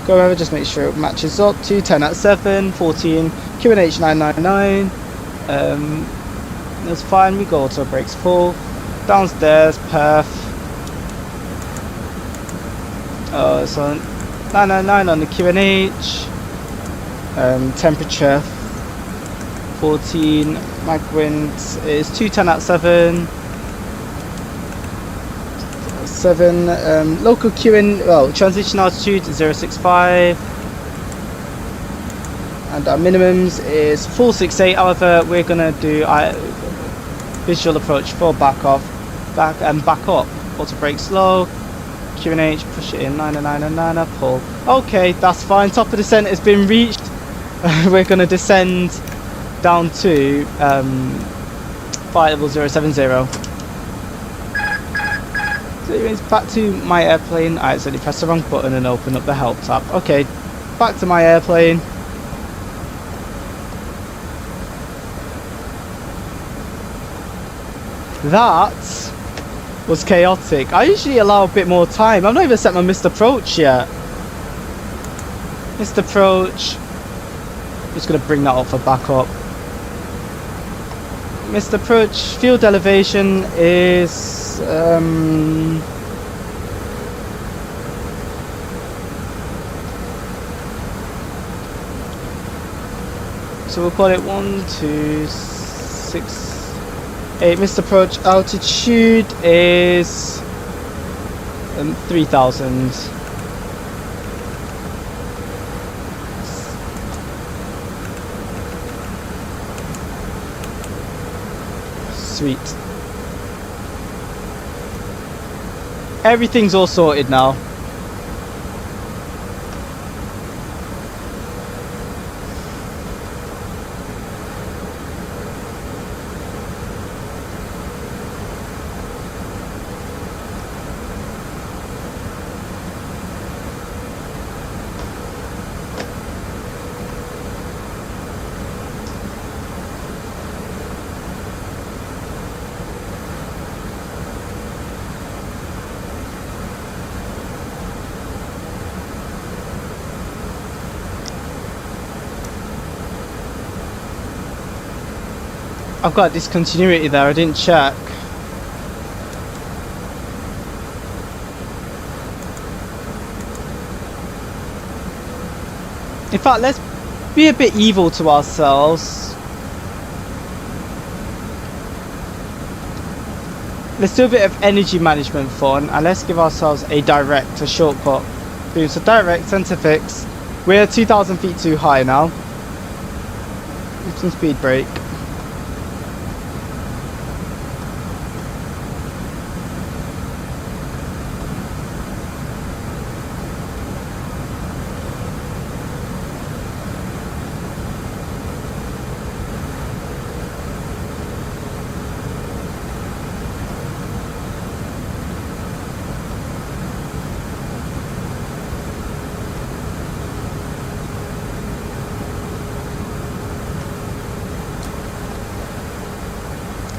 Go over, just make sure it matches up. 210 at 7, 14, QNH 999. That's fine. We go auto brakes full. Downstairs, perf. So 999 on the QNH. Temperature 14. Mag wind is 210 at 7. 7. Local QN, well, transition altitude 065, and our minimums is 468. However, we're gonna do visual approach for back off, back up. Auto brake slow. QNH, push it in 999, pull. Okay, that's fine. Top of descent has been reached. We're gonna descend down to flight level 070. So it's back to my airplane. I accidentally pressed the wrong button and opened up the help tab. Okay, back to my airplane. That was chaotic. I usually allow a bit more time. I've not even set my missed approach yet. Missed approach. Just gonna bring that up for backup. Missed approach. Field elevation is so we'll call it 1, 2, 6, 8. Missed approach altitude is 3,000. Sweet. Everything's all sorted now. I've got discontinuity there, I didn't check. In fact, let's be a bit evil to ourselves. Let's do a bit of energy management fun, and let's give ourselves a shortcut. Boom, so direct, center fix. We're 2,000 feet too high now. Some speed brake.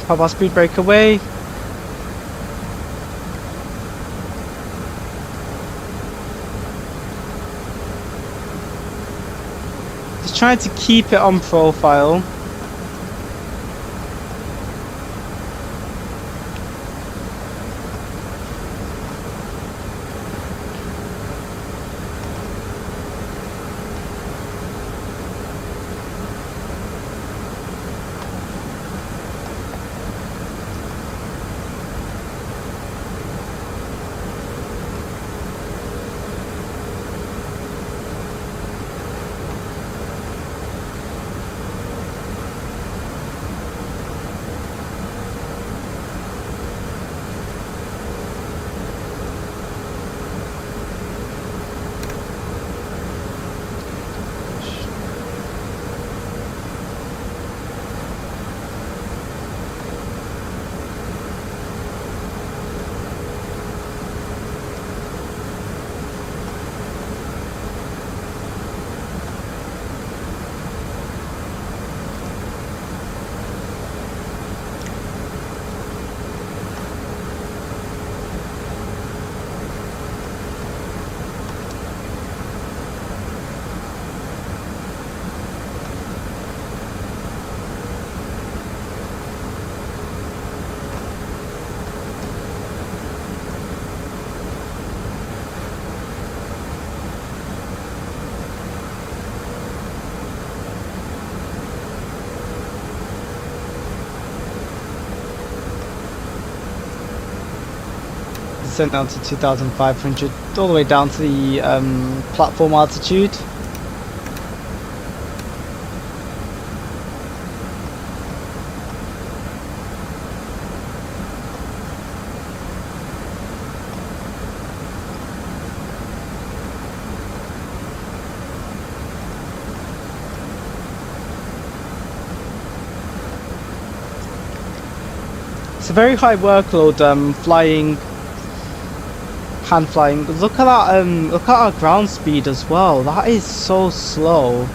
Pop our speed brake away. Just trying to keep it on profile. Descent down to 2,500, all the way down to the platform altitude. It's a very high workload flying, hand flying. Look at that, look at our ground speed as well. That is so slow.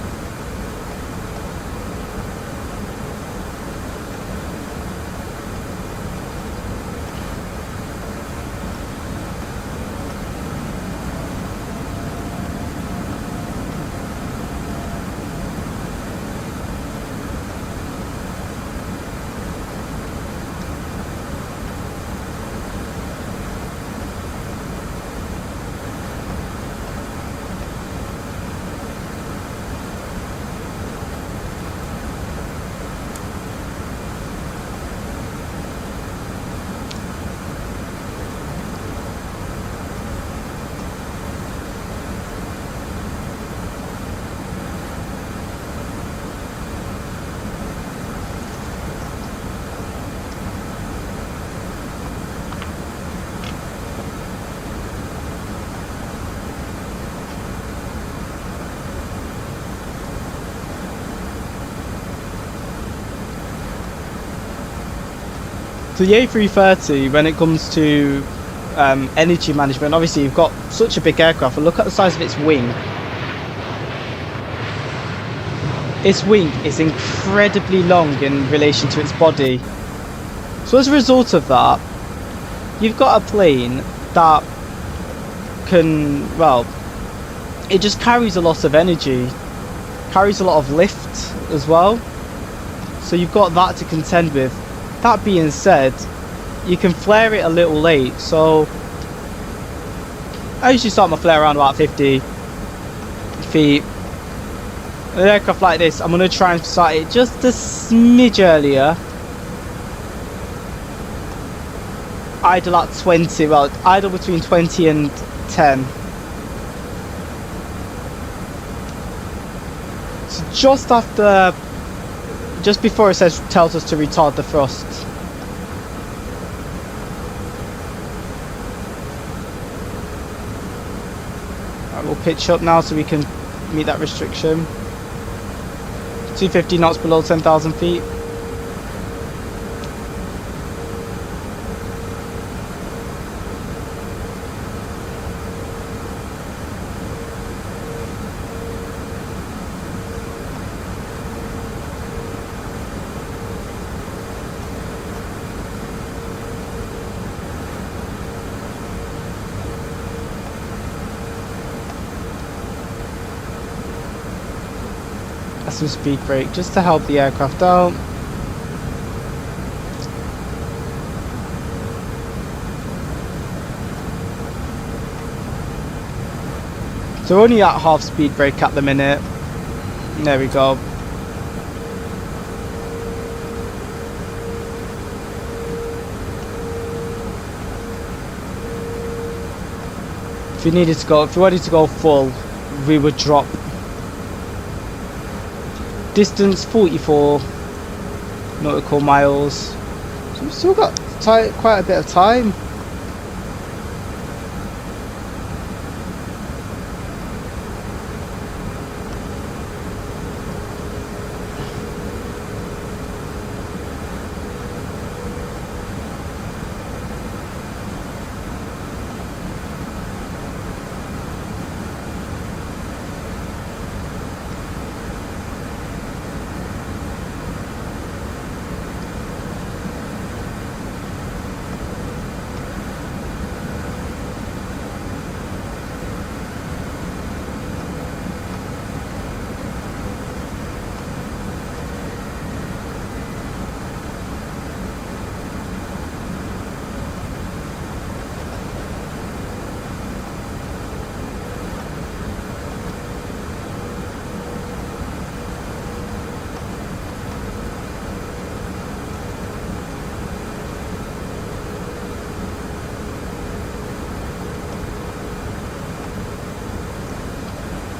So the A330, when it comes to energy management, obviously you've got such a big aircraft, but look at the size of its wing. Its wing is incredibly long in relation to its body. So as a result of that, you've got a plane that can, well, it just carries a lot of energy, carries a lot of lift as well. So you've got that to contend with. That being said, you can flare it a little late, so I usually start my flare around about 50 feet. An aircraft like this, I'm going to try and start it just a smidge earlier. Idle at 20, well, idle between 20 and 10. So just after, just before it tells us to retard the thrust. Right, we'll pitch up now so we can meet that restriction. 250 knots below 10,000 feet. maximum speed brake just to help the aircraft out. So we're only at half speed brake at the minute. There we go. If we wanted to go full, we would drop. Distance 44 nautical miles. So we've still got quite a bit of time.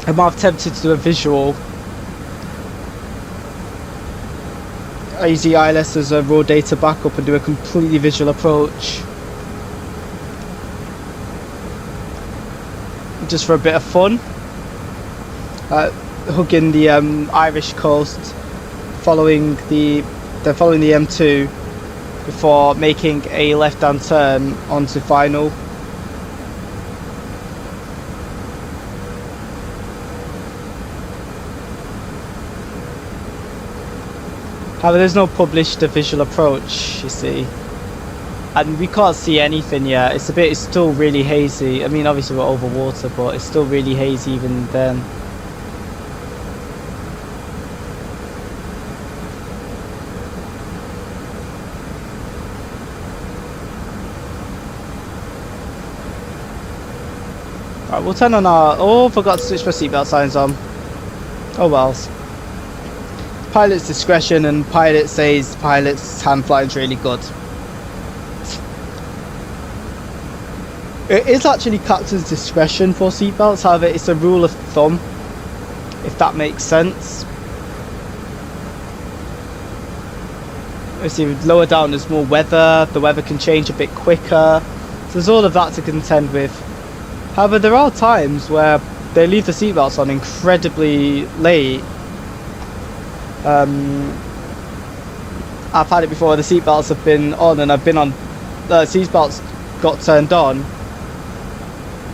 I might have tempted to do a visual. I use the ILS as a raw data backup and do a completely visual approach. Just for a bit of fun. Hugging the Irish coast, following the M2 before making a left-hand turn onto final. However, there's no published visual approach, you see, and we can't see anything yet. It's still really hazy. I mean, obviously we're over water, but it's still really hazy even then. Right, we'll turn on our... Oh, forgot to switch my seatbelt signs on. Oh well. Pilot's discretion, and pilot says pilot's hand flying is really good. It is actually captain's discretion for seatbelts, however it's a rule of thumb, if that makes sense. Obviously lower down there's more weather, the weather can change a bit quicker, so there's all of that to contend with. However, there are times where they leave the seatbelts on incredibly late. I've had it before where the seatbelts have been on and I've been on, the seatbelts got turned on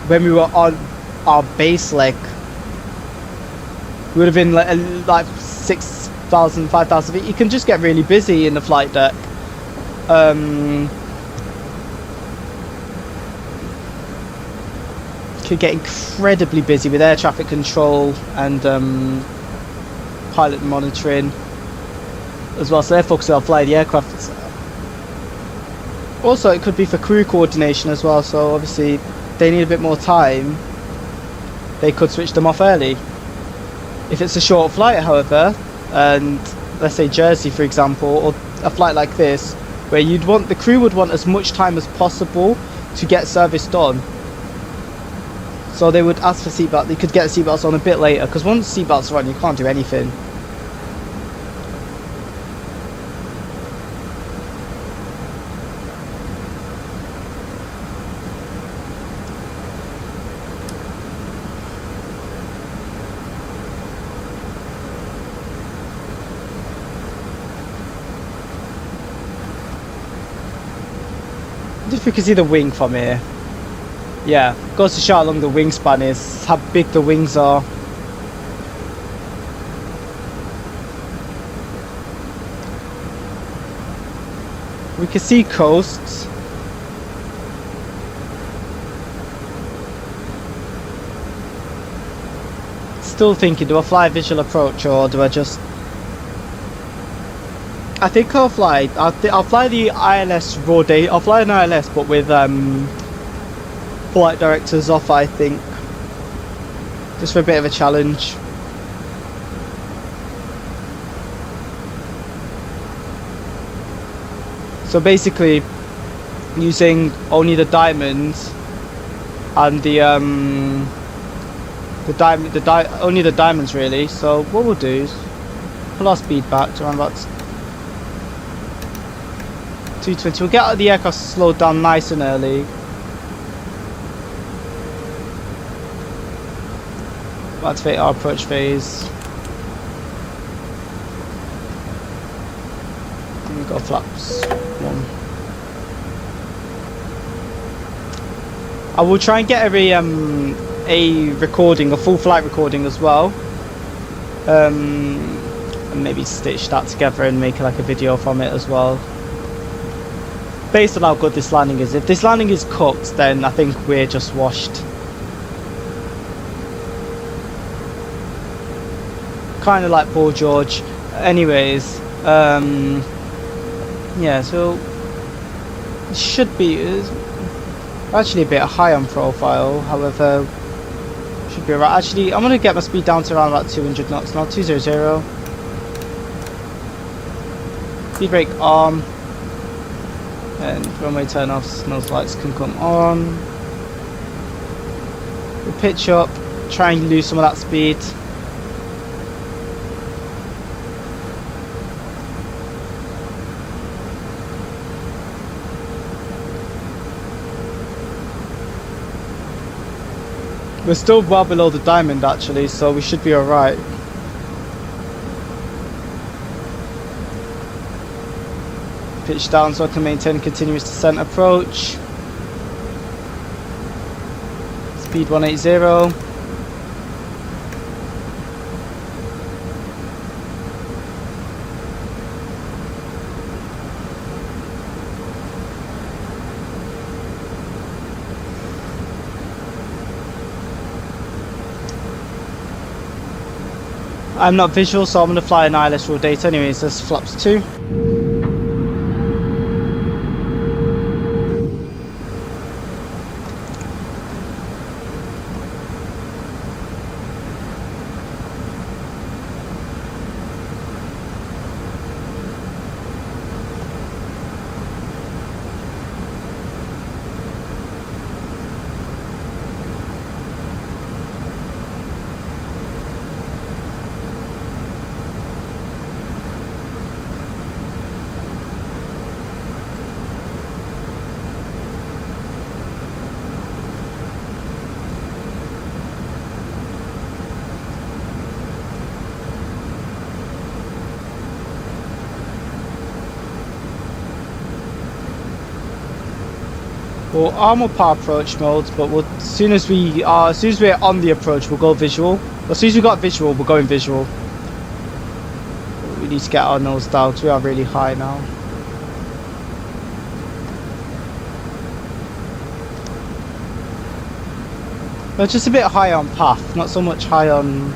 when we were on our base leg. We would have been like 6,000, 5,000 feet. You can just get really busy in the flight deck. Could get incredibly busy with air traffic control and pilot monitoring as well, so they're focusing on flying the aircraft. Also, it could be for crew coordination as well, so obviously they need a bit more time, they could switch them off early. If it's a short flight, however, and let's say Jersey for example, or a flight like this where the crew would want as much time as possible to get service done, so they would ask for seatbelt. They could get seatbelts on a bit later, because once seatbelts are on you can't do anything. If we can see the wing from here. Yeah, goes to show how long the wingspan is, how big the wings are. We can see coasts. still thinking, do I fly visual approach or do I just... I think I'll fly the ILS raw day. I'll fly an ILS but with flight directors off, I think. Just for a bit of a challenge. So basically using only the diamonds and only the diamonds really. So what we'll do is pull our speed back to around about 220. We'll get the aircraft slowed down nice and early. We'll activate our approach phase. And we've got flaps 1. I will try and get a recording, a full flight recording as well. And maybe stitch that together and make like a video from it as well. Based on how good this landing is. If this landing is cooked, then I think we're just washed. Kind of like Paul George. Anyways, yeah, so it should be actually a bit high on profile, however, should be alright. Actually, I'm going to get my speed down to around about 200 knots now, 200. Speed brake on. And runway turn-offs, nose lights can come on. We'll pitch up, try and lose some of that speed. We're still well below the diamond actually, so we should be alright. Pitch down so I can maintain continuous descent approach. Speed 180. I'm not visual, so I'm going to fly an ILS raw data anyways. This flaps 2. We'll armor power approach modes, but as soon as we're on the approach, we'll go visual. As soon as we got visual, we're going visual. We need to get our nose down because we are really high now. But just a bit high on path, not so much high on.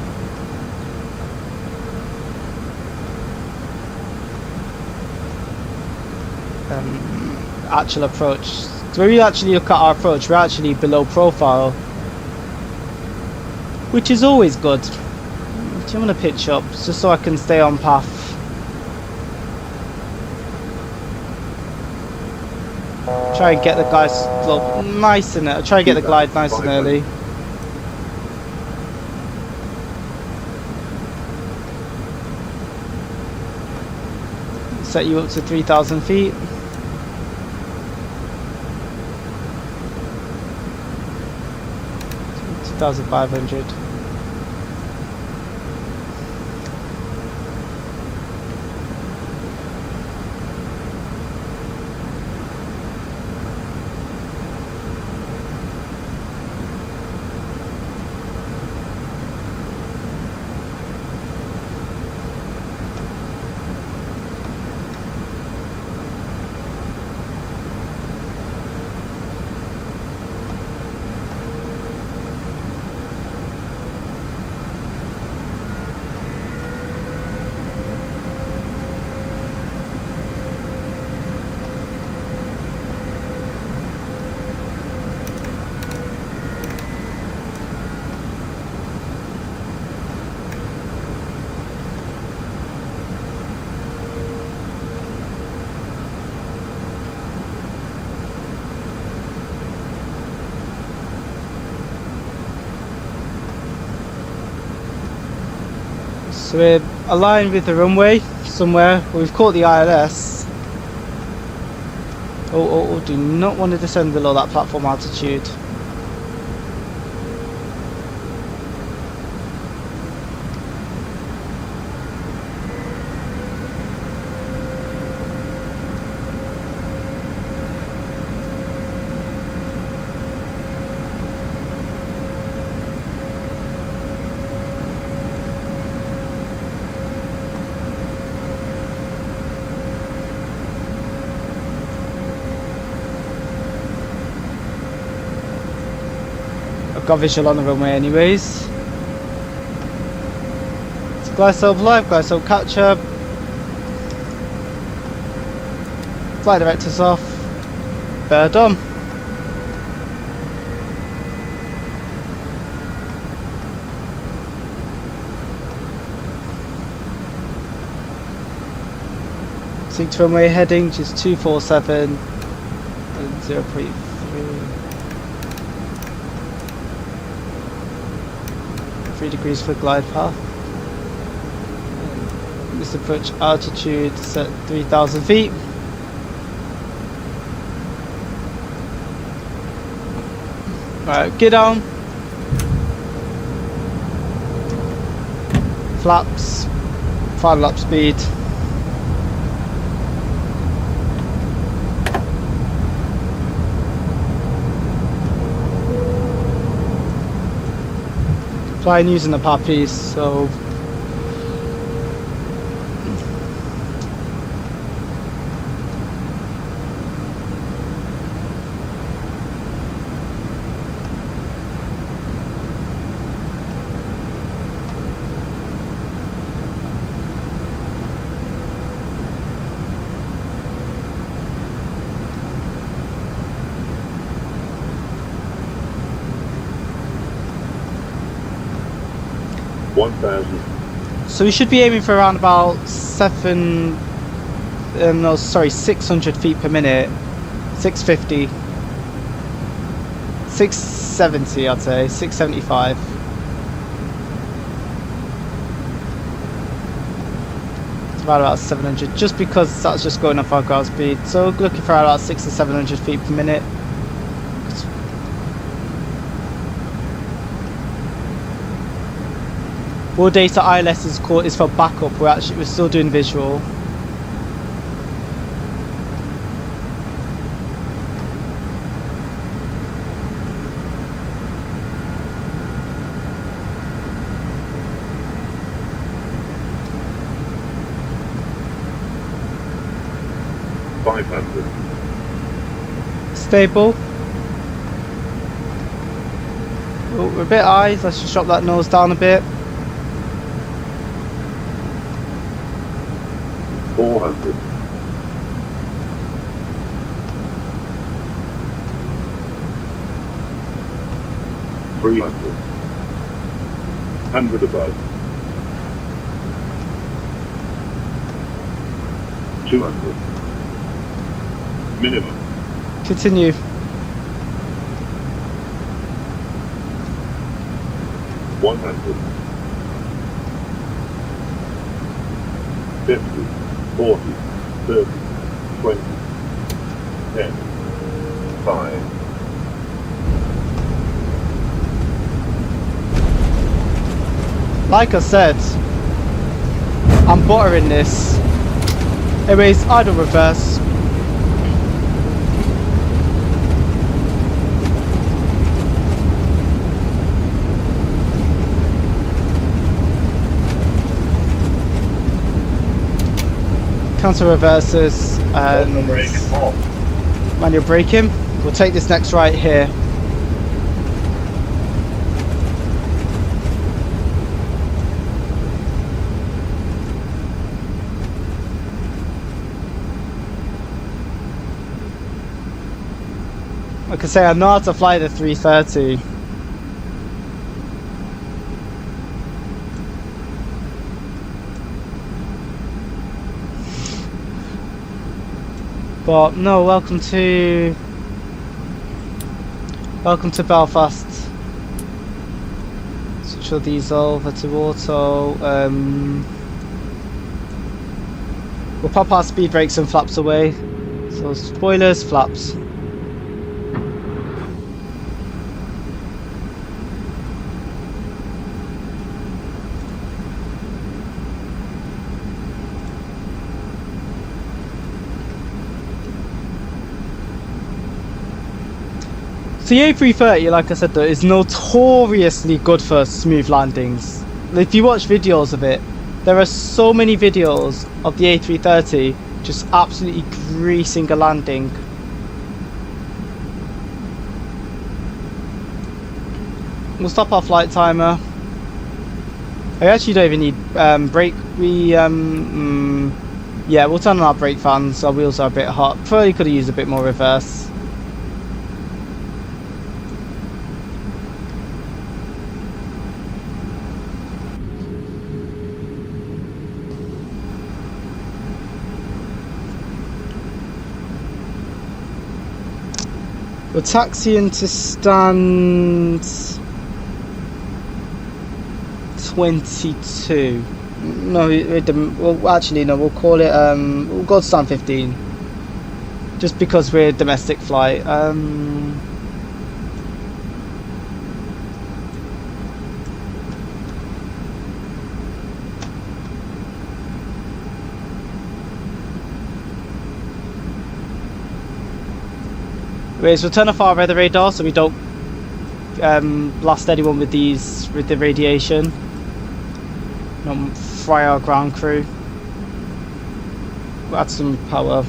Actual approach. So when we actually look at our approach, we're actually below profile, which is always good. Do you want to pitch up just so I can stay on path? Try and get the guys nice and try and get the glide nice and early. Set you up to 3,000 feet. 2,500. So we're aligned with the runway somewhere. We've caught the ILS. Oh, do not want to descend below that platform altitude. Got visual on the runway anyways. So glide live, glide capture. Flight directors off. Bear done. Seek to runway heading just 247 and 0.3. 3 degrees for glide path. This approach altitude set 3,000 feet. Right, get down. Flaps. Final lap speed. Flying using the puppies, so So we should be aiming for around about 600 feet per minute, 650, 670 I'd say, 675. It's about 700, just because that's just going off our ground speed. So we're looking for about 600 to 700 feet per minute. All data ILS is caught is for backup. We're still doing visual. Stable. Oh, we're a bit high. Let's just drop that nose down a bit. 400. 300. 100 above. 200. Minimum. Continue. 100. 50. 40, 30, 20, 10, 5. Like I said, I'm buttering this. Anyways, idle reverse. Counter reverses and manual braking. We'll take this next right here. Like I say, I know how to fly the 330. But no, welcome to Belfast. So Neutral diesel, over to auto. We'll pop our speed brakes and flaps away. So spoilers, flaps. So the A330, like I said though, is notoriously good for smooth landings. If you watch videos of it, there are so many videos of the A330 just absolutely greasing a landing. We'll stop our flight timer. I actually don't even need brake. Yeah, we'll turn on our brake fans. Our wheels are a bit hot. Probably could have used a bit more reverse. We're taxiing to stand 22. No, well, actually, no, we'll call it, we'll go to stand 15. Just because we're a domestic flight. We'll turn off our weather radar so we don't blast anyone with the radiation. Don't fry our ground crew. We'll add some power.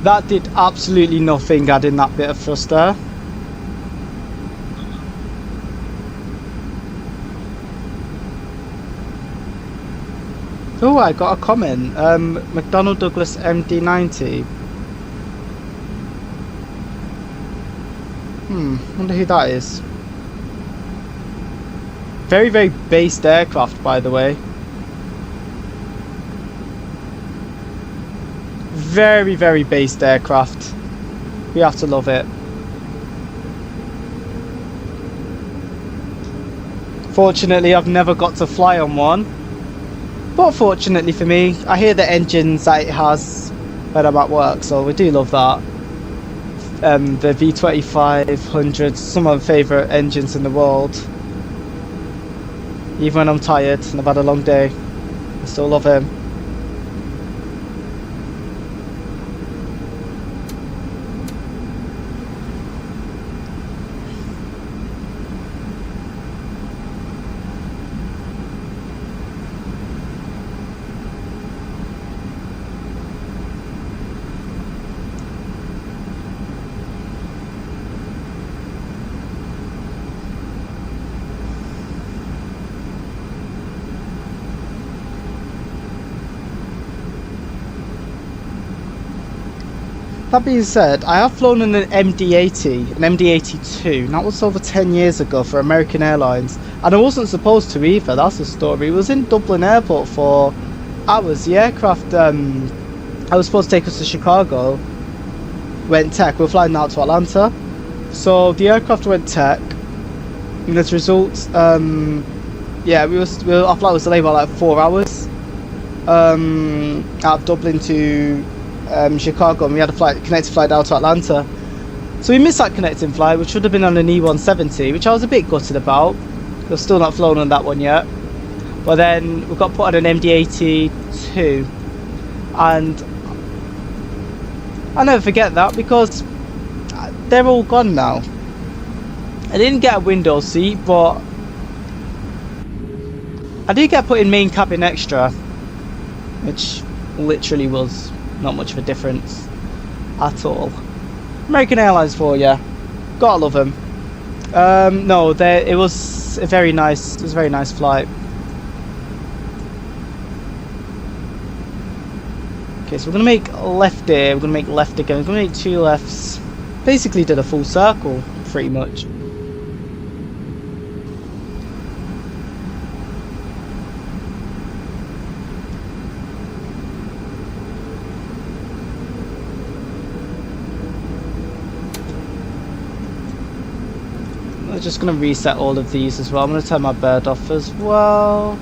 That did absolutely nothing, adding that bit of thrust there. Oh, I got a comment. McDonnell Douglas MD-90. Wonder who that is. Very, very based aircraft, by the way. Very, very based aircraft. We have to love it. Fortunately, I've never got to fly on one. But fortunately for me, I hear the engines that it has when I'm at work, so we do love that. The V2500, some of my favourite engines in the world. Even when I'm tired and I've had a long day, I still love him. That being said, I have flown in an MD-80, an MD-82, and that was over 10 years ago for American Airlines. And I wasn't supposed to either, that's the story. It was in Dublin Airport for hours. The aircraft, I was supposed to take us to Chicago, went tech. We were flying out to Atlanta. So the aircraft went tech, and as a result, yeah, our flight was delayed by like 4 hours. Out of Dublin to Chicago, and we had a connecting flight out to Atlanta. So we missed that connecting flight, which would have been on an E170, which I was a bit gutted about. We've still not flown on that one yet. But then we got put on an MD-82, and I'll never forget that because they're all gone now. I didn't get a window seat, but I did get put in main cabin extra, which literally was not much of a difference at all. American Airlines for you. Gotta love them. No, it was a very nice flight. Okay, so we're gonna make left here. We're gonna make left again. We're gonna make 2 lefts. Basically did a full circle, pretty much. I'm just going to reset all of these as well. I'm going to turn my bird off as well.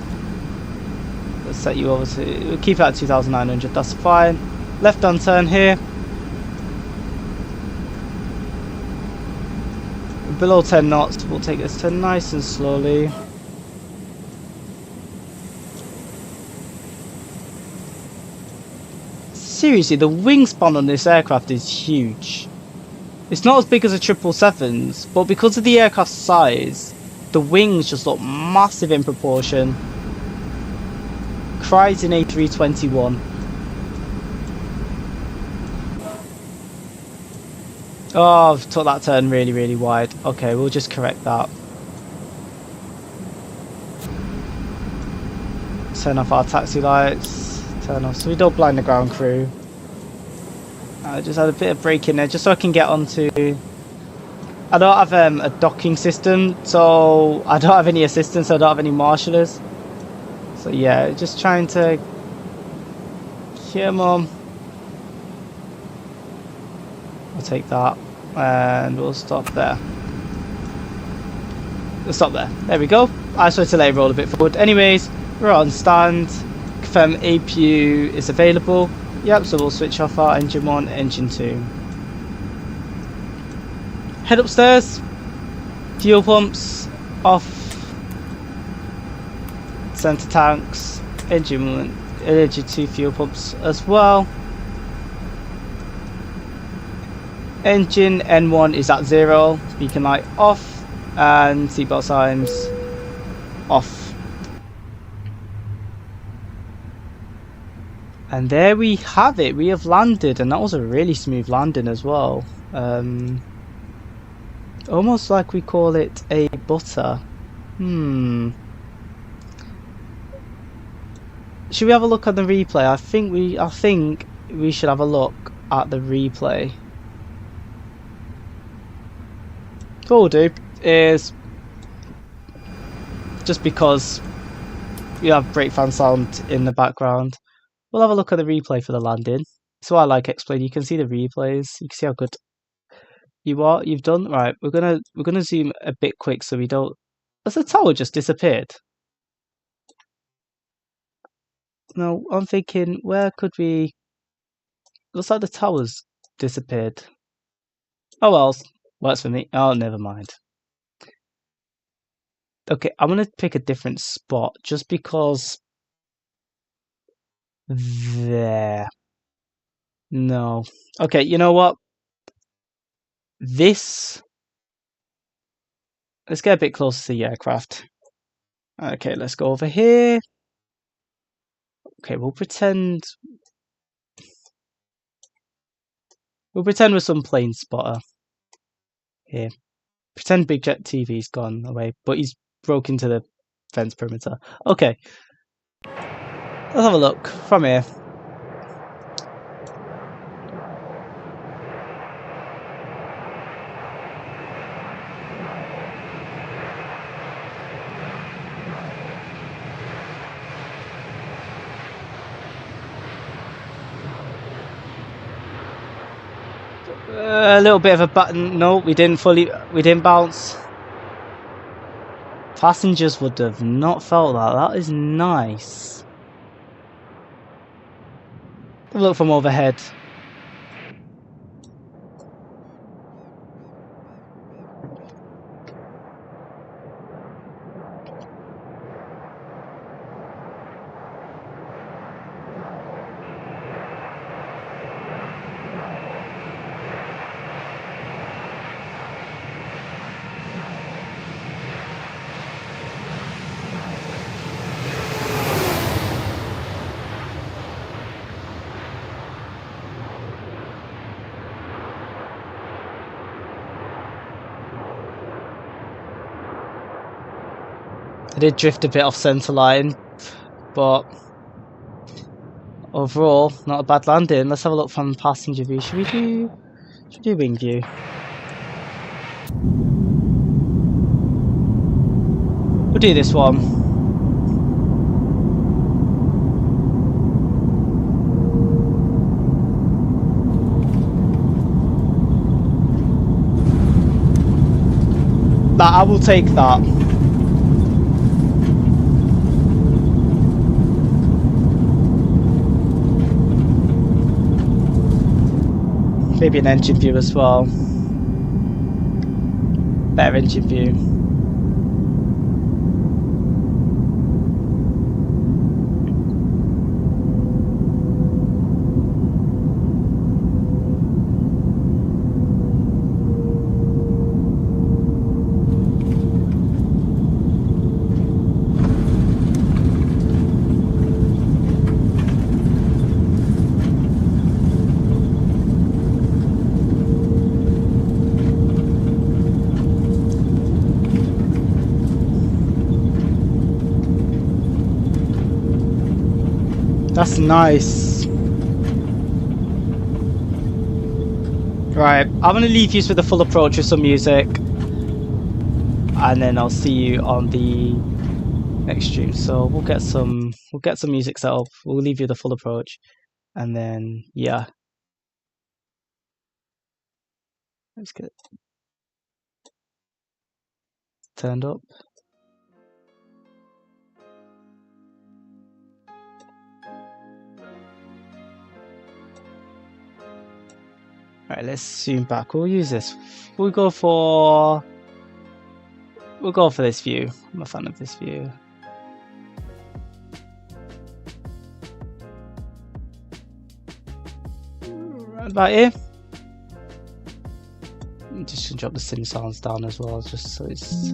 Let's set you over to... We'll keep it at 2,900, that's fine. Left on turn here. Below 10 knots, we'll take this turn nice and slowly. Seriously, the wingspan on this aircraft is huge. It's not as big as a 777's, but because of the aircraft's size, the wings just look massive in proportion. Cries in A321. Oh, I've took that turn really, really wide. Okay, we'll just correct that. Turn off our taxi lights. Turn off so we don't blind the ground crew. I just had a bit of break in there just so I can get onto... I don't have a docking system, so I don't have any assistance, I don't have any marshallers. So yeah, just trying to... Come on. I'll take that and we'll stop there. We'll stop there. There we go. I just wanted to let it roll a bit forward. Anyways, we're on stand. Confirm APU is available. Yep, so we'll switch off our engine 1, engine 2. Head upstairs. Fuel pumps off. Center tanks. Engine 1, engine 2 fuel pumps as well. Engine N1 is at 0. Beacon light off. And seatbelt signs off. And there we have it, we have landed, and that was a really smooth landing as well. Almost like we call it a butter. Should we have a look at the replay? I think we should have a look at the replay. What we'll do is, just because we have brake fan sound in the background, we'll have a look at the replay for the landing. So I like explain. You can see the replays. You can see how good you've done. Right, we're gonna zoom a bit quick so we don't. Has the tower just disappeared? No, I'm thinking where could we? Looks like the tower's disappeared. Oh well, works for me. Oh, never mind. Okay, I'm gonna pick a different spot just because. There. No. Okay, you know what? Let's get a bit closer to the aircraft. Okay, let's go over here. Okay, we'll pretend we're some plane spotter. Here. Pretend Big Jet TV's gone away, but he's broke into the fence perimeter. Okay. Let's have a look from here. A little bit of a button. No, we didn't bounce. Passengers would have not felt that. That is nice. Have a look from overhead. I did drift a bit off centre line, but overall, not a bad landing. Let's have a look from passenger view. Should we do wing view? We'll do this one. that. I will take that. Maybe an engine view as well. Better engine view. That's nice. Right, I'm gonna leave you with the full approach with some music, and then I'll see you on the next stream. So we'll get some music set up. We'll leave you the full approach, and then yeah, let's get it turned up. Right, let's zoom back. We'll use this. We'll go for this view. I'm a fan of this view. Right about here. I'm just gonna drop the sim sounds down as well, just so it's